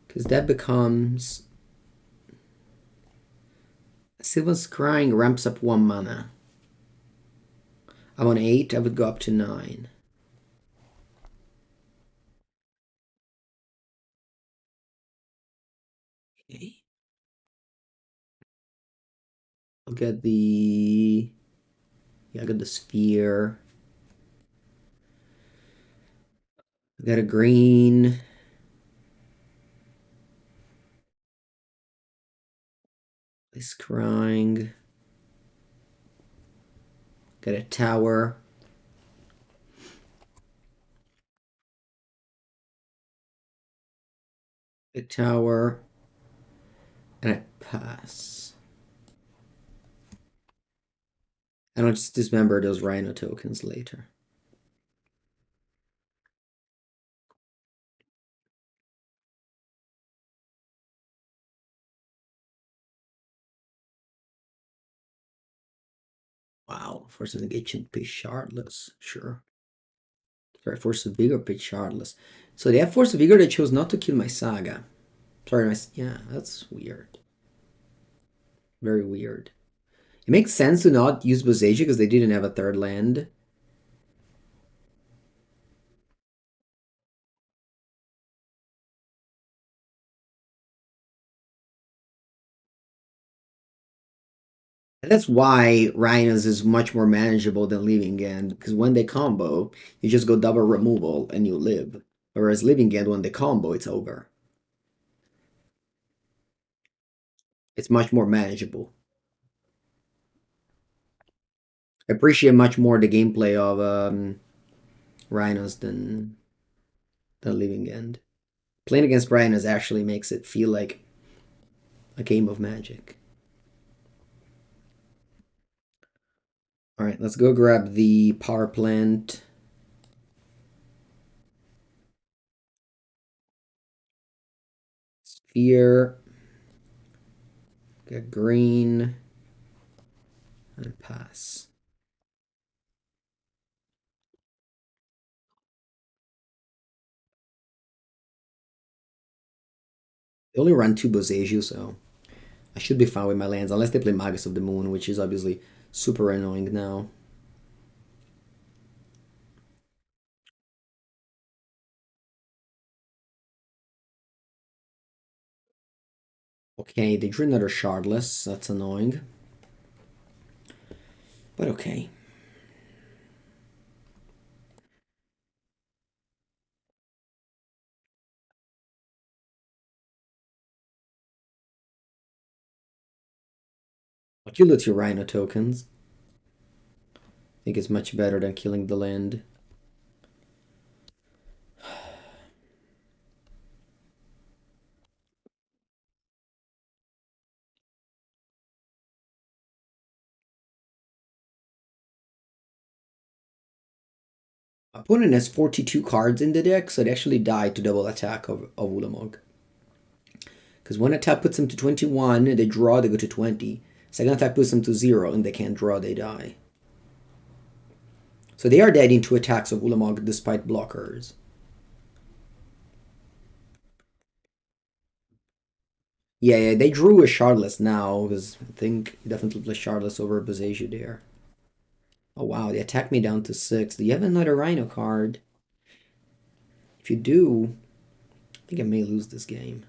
Because that becomes... Sylvan Scrying ramps up 1 mana. I'm on 8, I would go up to 9. Okay. I'll get the... Yeah, I got the sphere. I got a green. Scrying. Got a tower. A tower. And I pass. And I'll just dismember those Rhino tokens later. Wow, Force of Negation pitch shardless. Sure. Sorry, Force of Vigor pitch shardless. So they have Force of Vigor that chose not to kill my Saga. Sorry, yeah, that's weird. Very weird. It makes sense to not use Boseiju because they didn't have a third land. And that's why Rhinos is much more manageable than Living End, because when they combo, you just go double removal and you live. Whereas Living End, when they combo, it's over. It's much more manageable. I appreciate much more the gameplay of Rhinos than Living End. Playing against Rhinos actually makes it feel like a game of Magic. Alright, let's go grab the power plant. Sphere. Get green. And pass. They only run 2 Boseiju, so I should be fine with my lands, unless they play Magus of the Moon, which is obviously super annoying now. Okay, they drew another Shardless. That's annoying. But okay. I'll kill the 2 Rhino tokens. I think it's much better than killing the land. Opponent has 42 cards in the deck, so they actually die to double attack of Ulamog. Because one attack puts them to 21, they draw, they go to 20. Second attack puts them to 0, and they can't draw, they die. So they are dead in 2 attacks of Ulamog despite blockers. Yeah, they drew a Shardless now, because I think you definitely play Shardless over Boseiju there. Oh wow, they attacked me down to 6. Do you have another Rhino card? If you do, I think I may lose this game.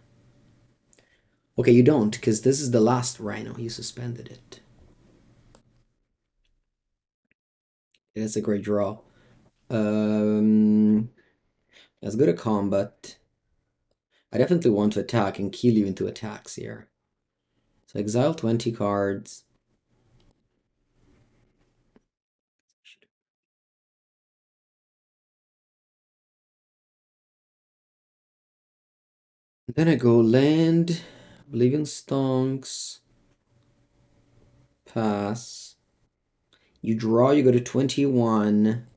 Okay, you don't, because this is the last Rhino. You suspended it. It's a great draw. Um, let's go to combat. I definitely want to attack and kill you into attacks here. So exile 20 cards. Then I go land, Oblivion Stonks, pass. You draw, you go to 21.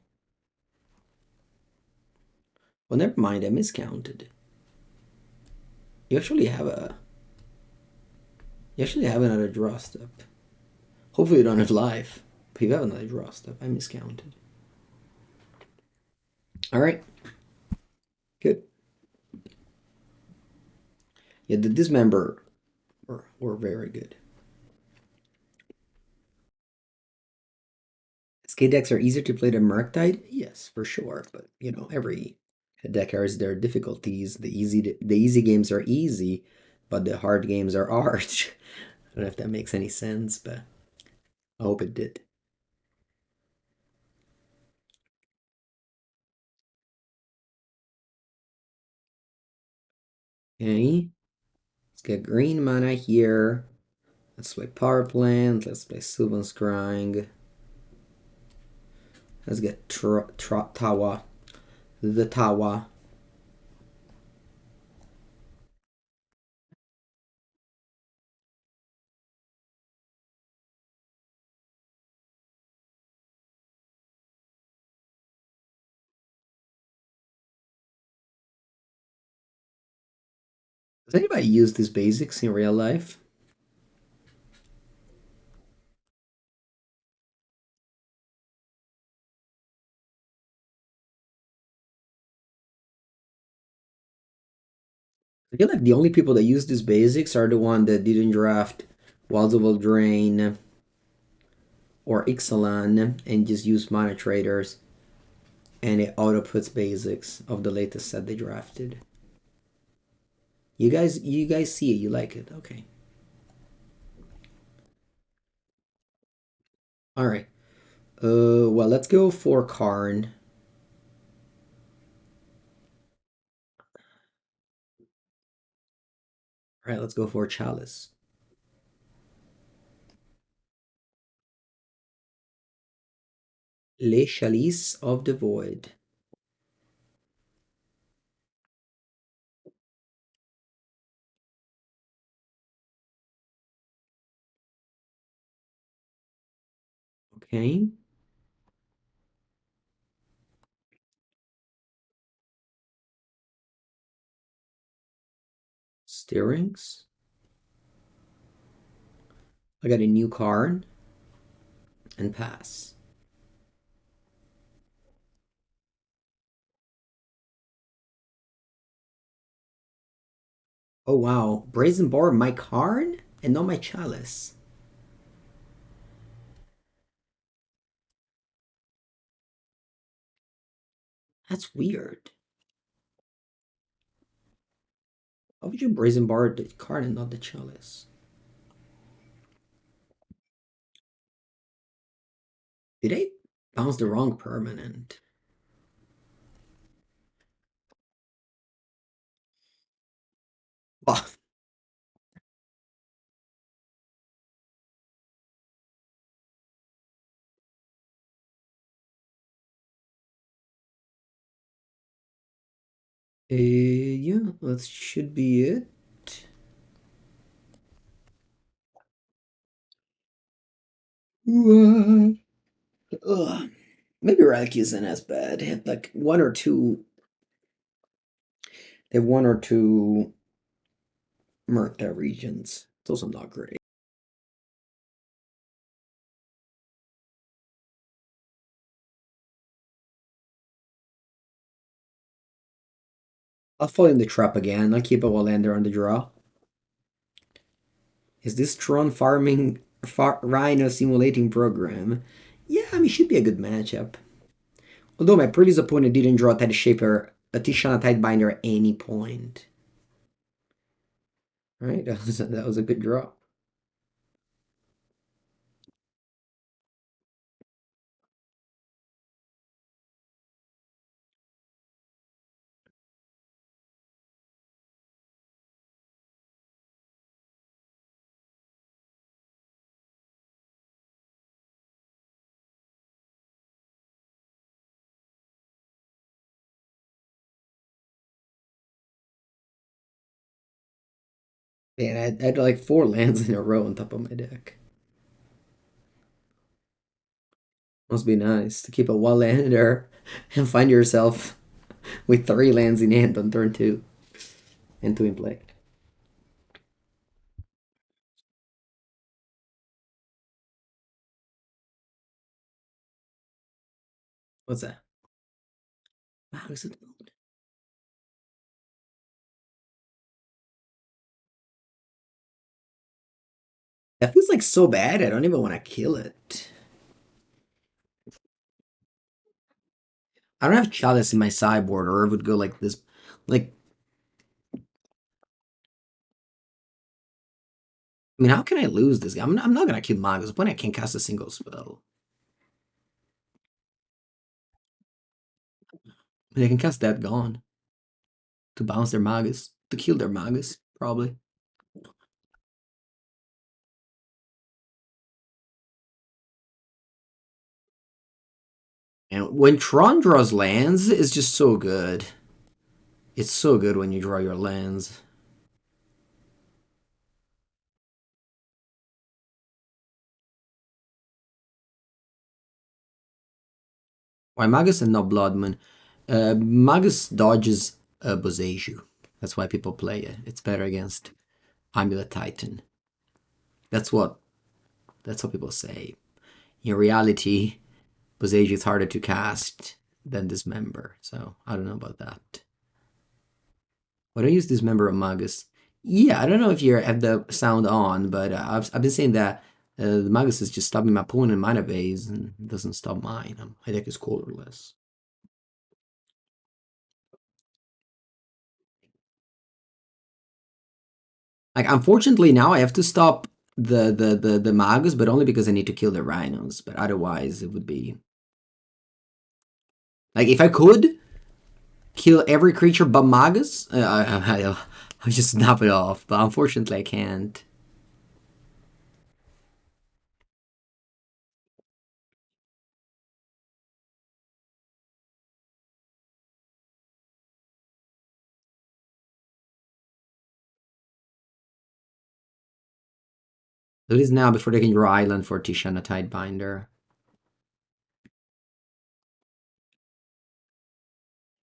Well, never mind, I miscounted. You actually have a... You actually have another draw step. Hopefully you don't have life. But you have another draw step. I miscounted. Alright. Good. Yeah, the Dismember were very good. SK decks are easier to play than Murktide? Yes, for sure. But, you know, every deck has their difficulties. The easy games are easy, but the hard games are hard. I don't know if that makes any sense, but I hope it did. Okay, let's get green mana here. Let's play Power Plant. Let's play Sylvan Scrying. Let's get Tawa. The Tawa. Does anybody use these basics in real life? I feel like the only people that use these basics are the one that didn't draft Wilds of Eldraine or Ixalan and just use Mana Traders, and it auto puts basics of the latest set they drafted. You guys see it, you like it, okay. Alright. Well, let's go for Karn. Alright, let's go for Chalice. Les Chalices of the Void. Okay. Stirrings. I got a new Karn and pass. Oh wow, Brazen Boar, my Karn and not my Chalice. That's weird. How would you Brazen Bar the Karn and not the Chalice? Did I bounce the wrong permanent? Oh, yeah, that should be it. Ugh. Maybe Relic isn't as bad. They have like one or two. They have one or two Murktide regions. Those are not great. I'll fall in the trap again. I'll keep a Wallander on the draw. Is this Tron farming Rhino simulating program? Yeah, I mean, should be a good matchup. Although my previous opponent didn't draw a Tide Shaper, a Tishana Tidebinder at any point. Right, that was a good draw. Man, I had like 4 lands in a row on top of my deck. Must be nice to keep a one-lander and find yourself with 3 lands in hand on turn 2 and 2 in play. What's that? Wow, is it? That feels like so bad. I don't even want to kill it. I don't have Chalice in my sideboard, or it would go like this. Like, I mean, how can I lose this game? I'm not gonna kill Magus when I can't cast a single spell. I mean, I can cast that Gone to bounce their Magus, to kill their Magus, probably. And when Tron draws lands, it's just so good. It's so good when you draw your lands. Why Magus and not Bloodman? Magus dodges Boseiju. That's why people play it. It's better against Amulet Titan. That's what people say. In reality, Boseiju is harder to cast than Dismember. So I don't know about that. But I use Dismember on Magus. Yeah, I don't know if you have the sound on, but I've been saying that the Magus is just stopping my opponent mana base and doesn't stop mine. My deck is colorless. Like unfortunately now I have to stop the Magus, but only because I need to kill the Rhinos. But otherwise it would be like if I could kill every creature but Magus, I'll just snap it off. But unfortunately I can't. So it is now before they can draw Island for Tishana Tidebinder.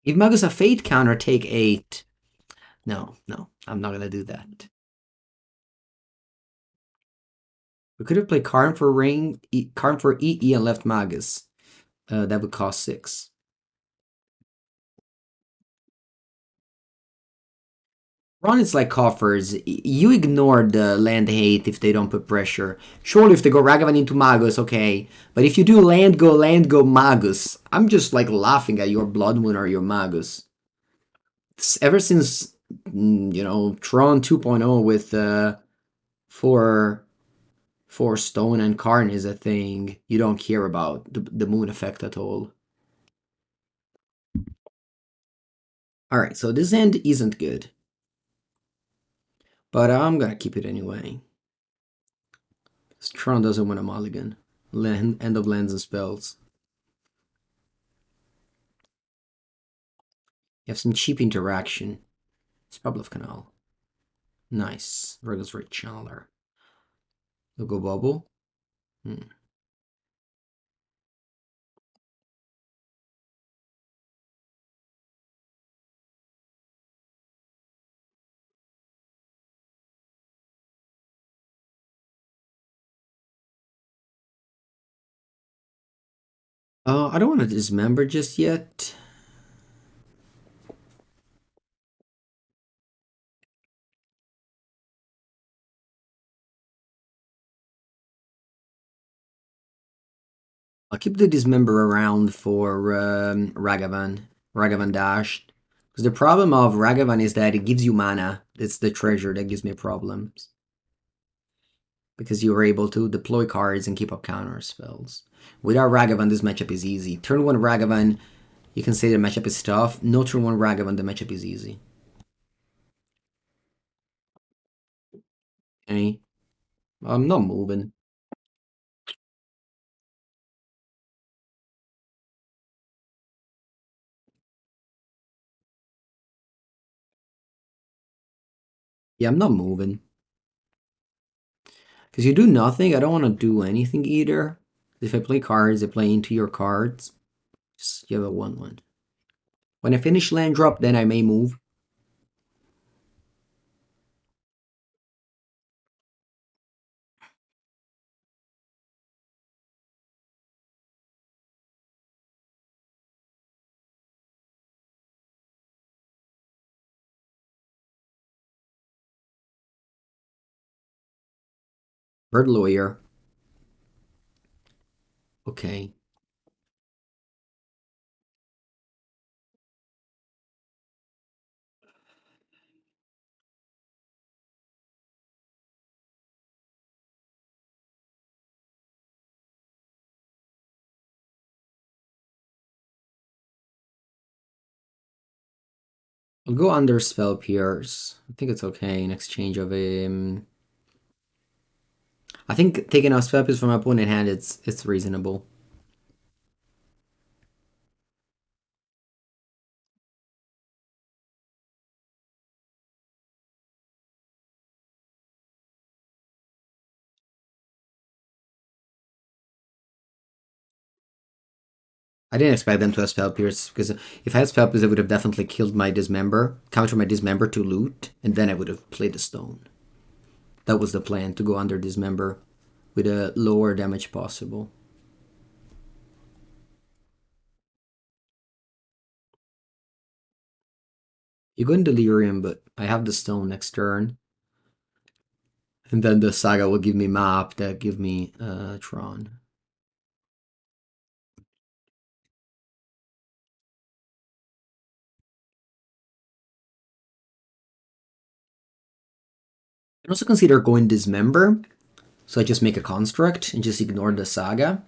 If Magus a Fate counter, take 8. No, I'm not gonna do that. We could have played Karn for ring, Karn for EE and left Magus. That would cost 6. Ron is like coffers. You ignore the land hate if they don't put pressure. Surely if they go Ragavan into Magus, okay. But if you do land go Magus, I'm just like laughing at your Blood Moon or your Magus. Ever since, you know, Tron 2.0 with 4 stone and Karn is a thing, you don't care about the moon effect at all. Alright, so this end isn't good. But I'm gonna keep it anyway. Tron doesn't want a mulligan. End of lands and spells. You have some cheap interaction. Spell of Canal. Nice. Virgo's Rich Channeler. You'll go bubble. I don't want to dismember just yet. I'll keep the dismember around for Ragavan Dash. Because the problem of Ragavan is that it gives you mana. It's the treasure that gives me problems. Because you are able to deploy cards and keep up counter spells. Without Ragavan, this matchup is easy. Turn 1 Ragavan, you can say the matchup is tough. No turn 1 Ragavan, the matchup is easy. Okay. I'm not moving. Yeah, I'm not moving. Because you do nothing, I don't want to do anything either. If I play cards, I play into your cards. Just you have a 1-1. When I finish land drop, then I may move. Bird Lawyer. Okay. I'll go under Spell Pierce. I think it's okay in exchange of a... I think taking out Spell Pierce from my opponent hand, it's reasonable. I didn't expect them to have Spell Pierce, because if I had Spell Pierce, I would have definitely killed my Dismember, counter my Dismember to loot, and then I would have played the Stone. That was the plan, to go under Dismember with a lower damage possible. You go in Delirium, but I have the Stone next turn. And then the Saga will give me map that give me Tron. I can also consider going Dismember, so I just make a construct and just ignore the Saga.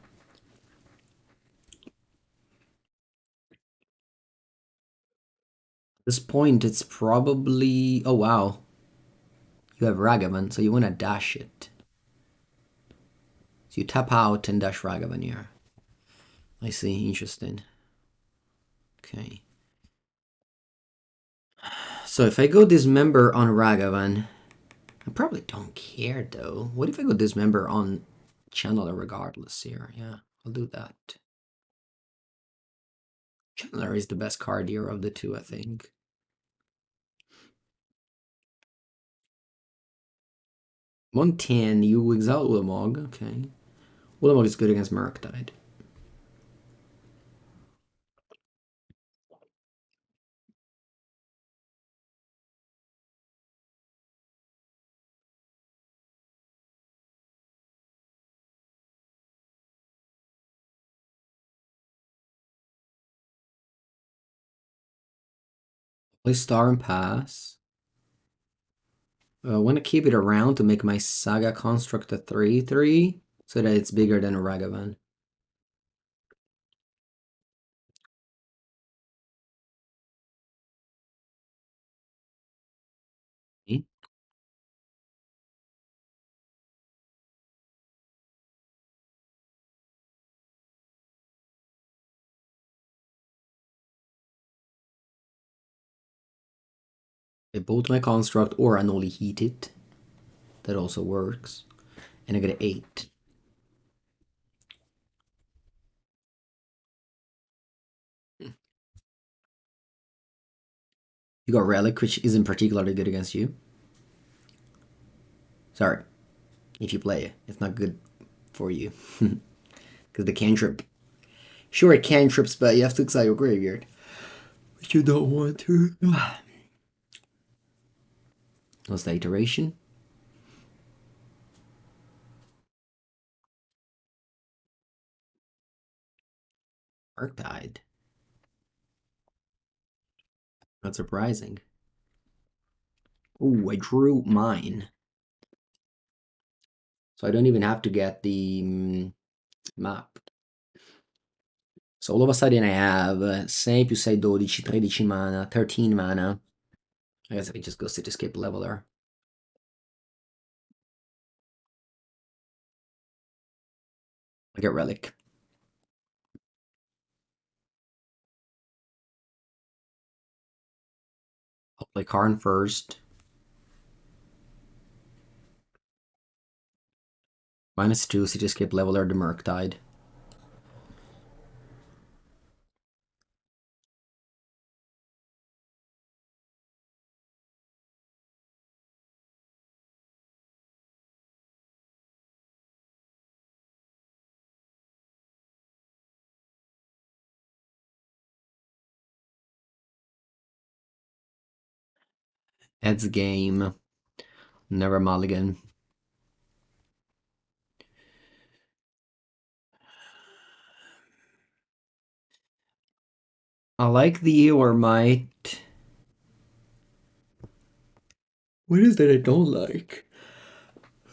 At this point, it's probably... Oh, wow. You have Ragavan, so you want to dash it. So you tap out and dash Ragavan here. I see, interesting. Okay. So if I go Dismember on Ragavan, I probably don't care though. What if I go Dismember on Channeler regardless here? Yeah, I'll do that. Channeler is the best card here of the two, I think. 110, you exile Ulamog, okay. Ulamog is good against Murktide. Play Star and pass. I want to keep it around to make my Saga construct a 3/3 so that it's bigger than a Ragavan. Okay. I bolt my construct or Anoli heat it. That also works. And I get an 8. You got Relic, which isn't particularly good against you. Sorry. If you play it, it's not good for you. Because the cantrip. Sure, it cantrips, but you have to exile your graveyard. But you don't want to. What's the iteration? Murktide. Not surprising. Ooh, I drew mine. So I don't even have to get the map. So all of a sudden I have 6 più 6, 12, 13 mana, 13 mana. I guess I can just go Cityscape Leveler. I get Relic. I'll play Karn first. -2, Cityscape Leveler, the Murktide. Ed's game. Never mulligan. I like the Haywire Mite. What is that I don't like?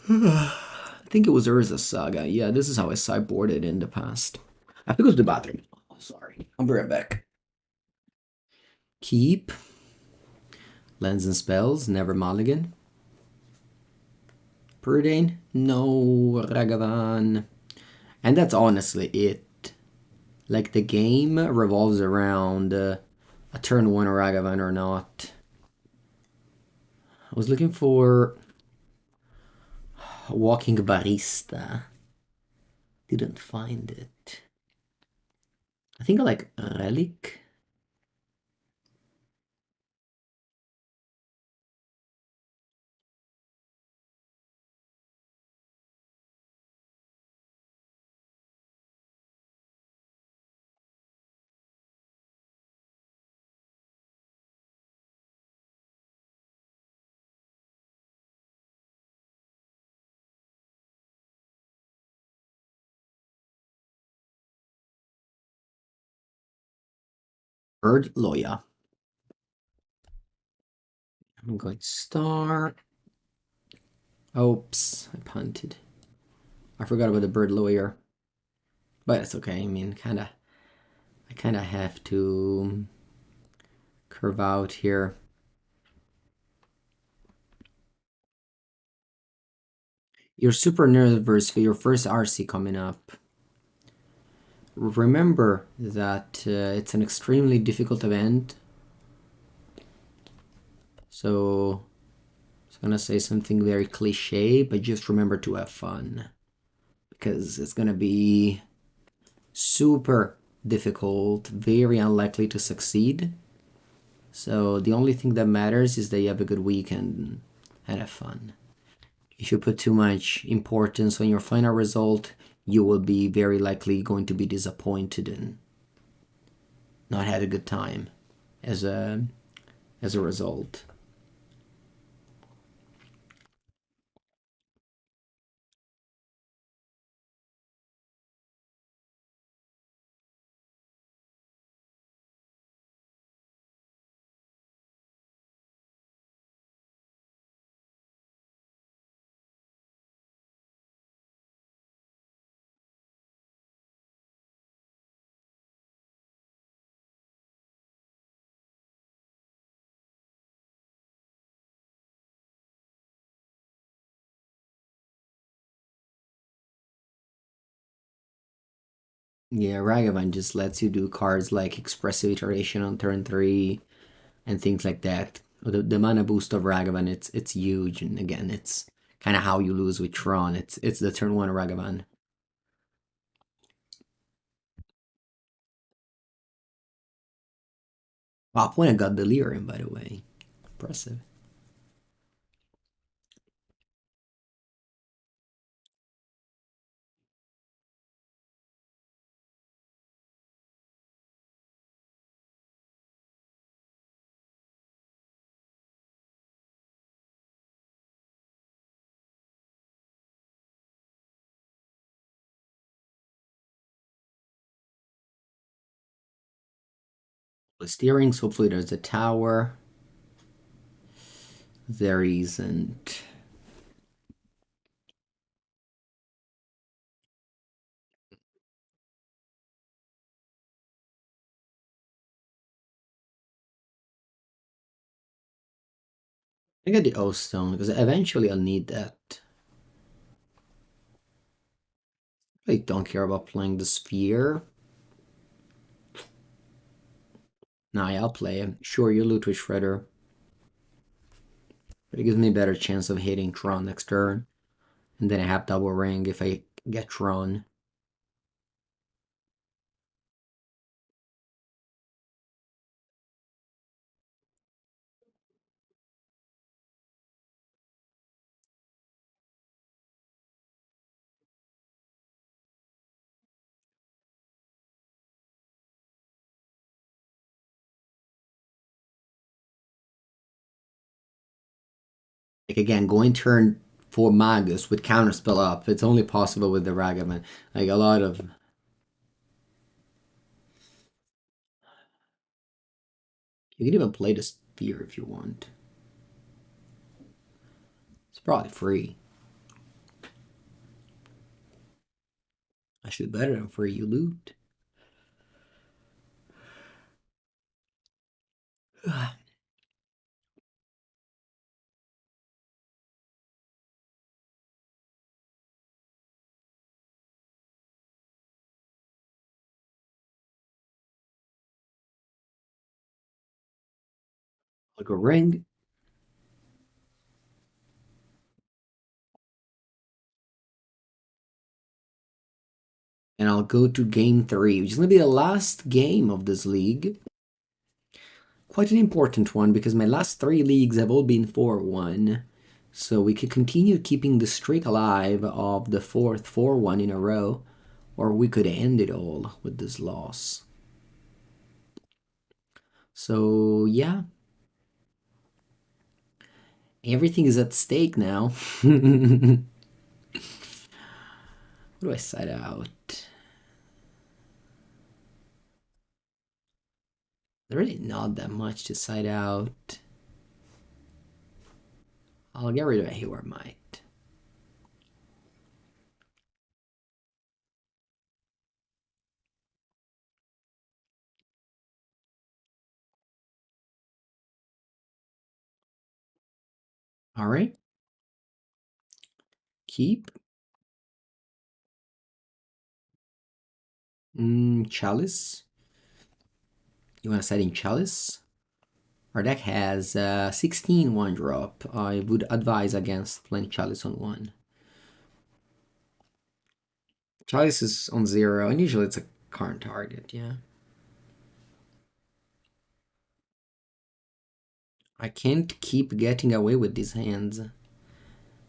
I think it was Urza Saga. Yeah, this is how I sideboarded in the past. I have to go to the bathroom. Oh, sorry. I'll be right back. Keep. Lens and Spells. Never mulligan. Purdain. No. Ragavan. And that's honestly it. Like, the game revolves around a turn 1 Ragavan or not. I was looking for Walking Ballista. Didn't find it. I think I like Relic. Bird Loya. I'm going Star. Oops, I punted. I forgot about the Bird Lawyer. But it's okay. I mean, I kinda have to curve out here. You're super nervous for your first RC coming up. Remember that it's an extremely difficult event. So I'm gonna say something very cliche, but just remember to have fun. Because it's gonna be super difficult, very unlikely to succeed. So the only thing that matters is that you have a good weekend and have fun. If you put too much importance on your final result, you will be very likely going to be disappointed and not had a good time as a result. Yeah, Ragavan just lets you do cards like Expressive Iteration on turn 3 and things like that. The mana boost of Ragavan, it's huge, and again, it's kind of how you lose with Tron. It's the turn 1 Ragavan. Wow, opponent got Delirium, by the way. Impressive. The steerings, hopefully there's a tower. There isn't. I get the O Stone because eventually I'll need that. I don't care about playing the Sphere. Nah, I'll play it. Sure, you loot with Shredder. But it gives me a better chance of hitting Tron next turn. And then I have double ring if I get Tron. Like again, going turn 4 Magus with Counterspell up, it's only possible with the Ragavan. Like a lot of... You can even play the Sphere if you want. It's probably free. Actually, better than free, you loot. Like a ring. And I'll go to game 3, which is going to be the last game of this league. Quite an important one because my last 3 leagues have all been 4-1. So we could continue keeping the streak alive of the 4th 4-1 in a row, or we could end it all with this loss. So yeah, everything is at stake now. What do I side out? There's really not that much to side out. I'll get rid of a Haywire Mite. All right. Keep. Chalice. You want to set in Chalice? Our deck has 16 1-drop. I would advise against playing Chalice on 1. Chalice is on 0, and usually it's a Karn target, yeah. I can't keep getting away with these hands.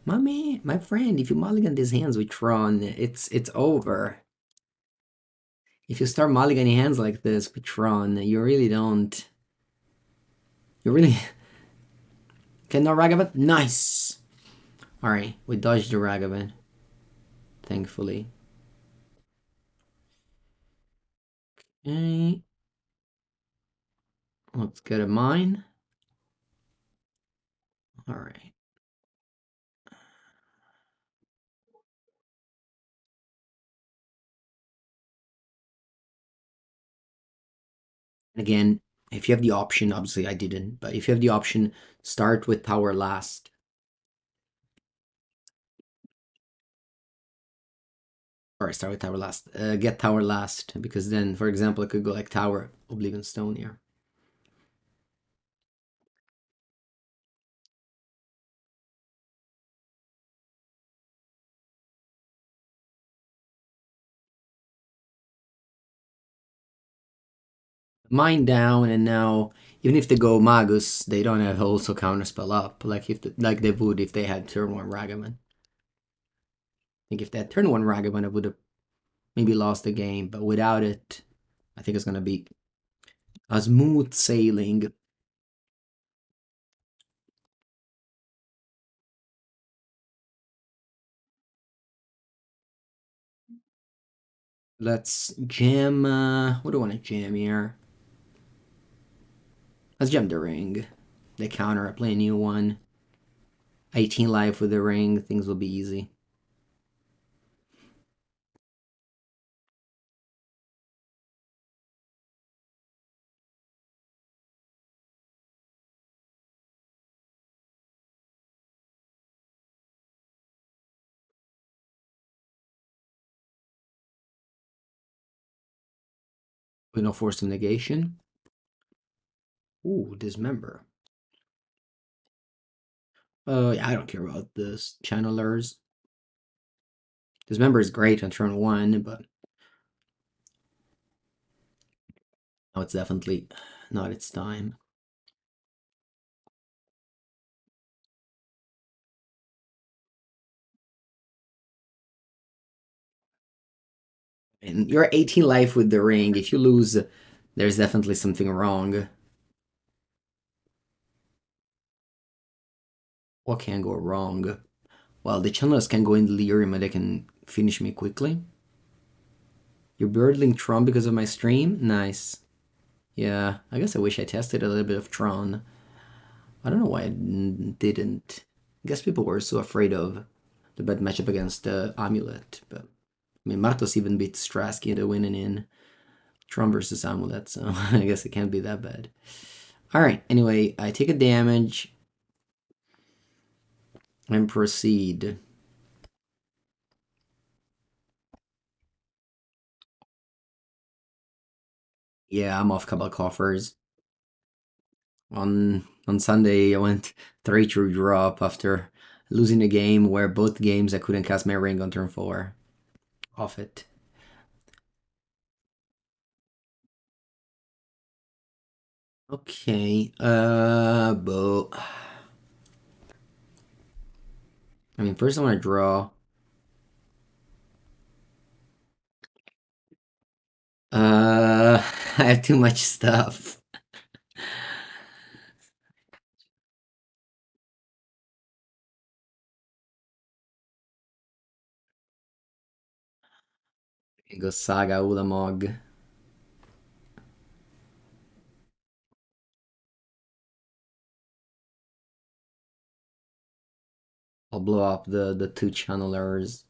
My man, my friend, if you mulligan these hands with Tron, it's over. If you start mulliganing hands like this with Tron, you really don't. You really cannot Ragavan. Nice. All right, we dodged the Ragavan, thankfully. Okay, let's get a mine. All right. Again, if you have the option, obviously I didn't, but if you have the option, start with tower last. Or start with tower last. Get tower last, because then, for example, I could go like tower, Oblivion Stone here. Mine down, and now even if they go Magus, they don't have also counterspell up, like like they would if they had turn one Ragavan. I think if they had turn one Ragavan, I would have maybe lost the game, but without it, I think it's gonna be a smooth sailing. Let's jam. What do I want to jam here? Let's jam the ring. They counter. I play a new one. 18 life with the ring. Things will be easy. With no force of negation. Ooh, Dismember. Yeah, I don't care about this channelers. Dismember is great on turn one, but now it's definitely not its time. And you're 18 life with the ring. If you lose, there's definitely something wrong. What can go wrong? Well, the channelers can go in delirium and they can finish me quickly. You're birdling Tron because of my stream? Nice. Yeah, I guess I wish I tested a little bit of Tron. I don't know why I didn't. I guess people were so afraid of the bad matchup against Amulet. But I mean, Martos even beat Strasky in the winning in Tron versus Amulet, so I guess it can't be that bad. Alright, anyway, I take a damage and proceed. Yeah, I'm off couple coffers. On Sunday, I went 3 through drop after losing a game where both games I couldn't cast my ring on turn 4. Off it. Okay, but I mean, first I want to draw. I have too much stuff. Go Saga Ulamog. I'll blow up the 2 channelers.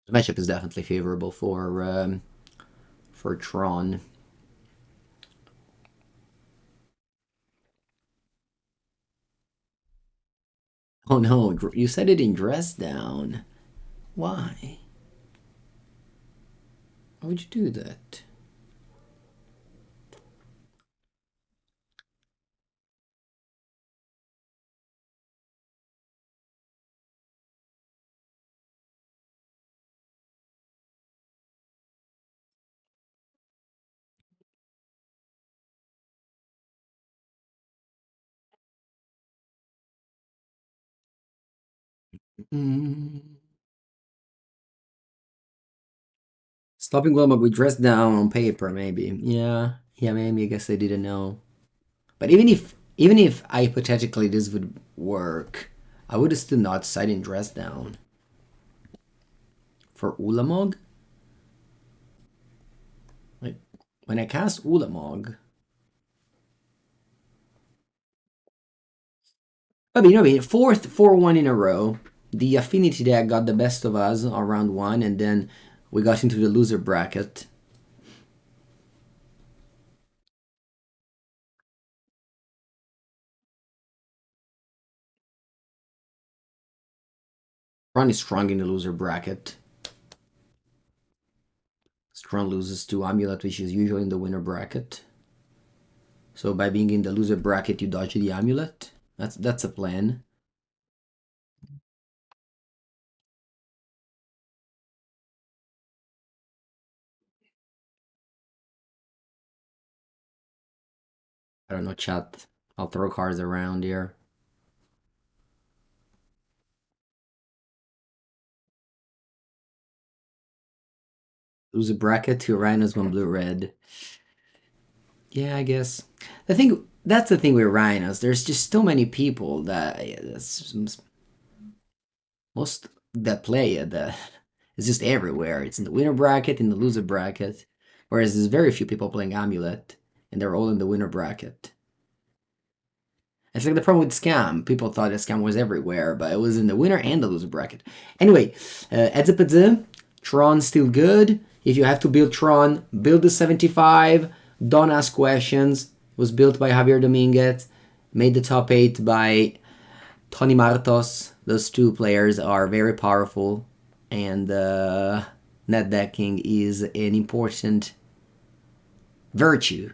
The matchup is definitely favorable for Tron. Oh no, you said it in dress down. Why? Why would you do that? Stopping Ulamog with dress down on paper, maybe. Yeah, maybe. I guess they didn't know. But even if hypothetically this would work, I would still not side in dress down for Ulamog. Like when I cast Ulamog, I mean, fourth 4-1 in a row. The Affinity deck got the best of us on round 1, and then we got into the loser bracket. Tron is strong in the loser bracket. Tron loses to Amulet, which is usually in the winner bracket. So by being in the loser bracket, you dodge the Amulet. That's a plan. I don't know, chat. I'll throw cards around here. Lose a bracket to Rhinos, 1 blue red. Yeah, I guess. That's the thing with Rhinos. There's just so many people that most that play it. It's just everywhere. It's in the winner bracket, in the loser bracket. Whereas there's very few people playing Amulet, and they're all in the winner bracket. It's like the problem with Scam. People thought that Scam was everywhere, but it was in the winner and the loser bracket. Anyway, Izzet, Tron's still good. If you have to build Tron, build the 75. Don't ask questions. It was built by Javier Dominguez. Made the top 8 by Tony Martos. Those two players are very powerful. And net decking is an important virtue.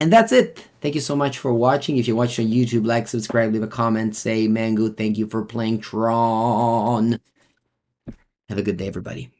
And that's it. Thank you so much for watching. If you watched on YouTube, like, subscribe, leave a comment, say, Mango, thank you for playing Tron. Have a good day, everybody.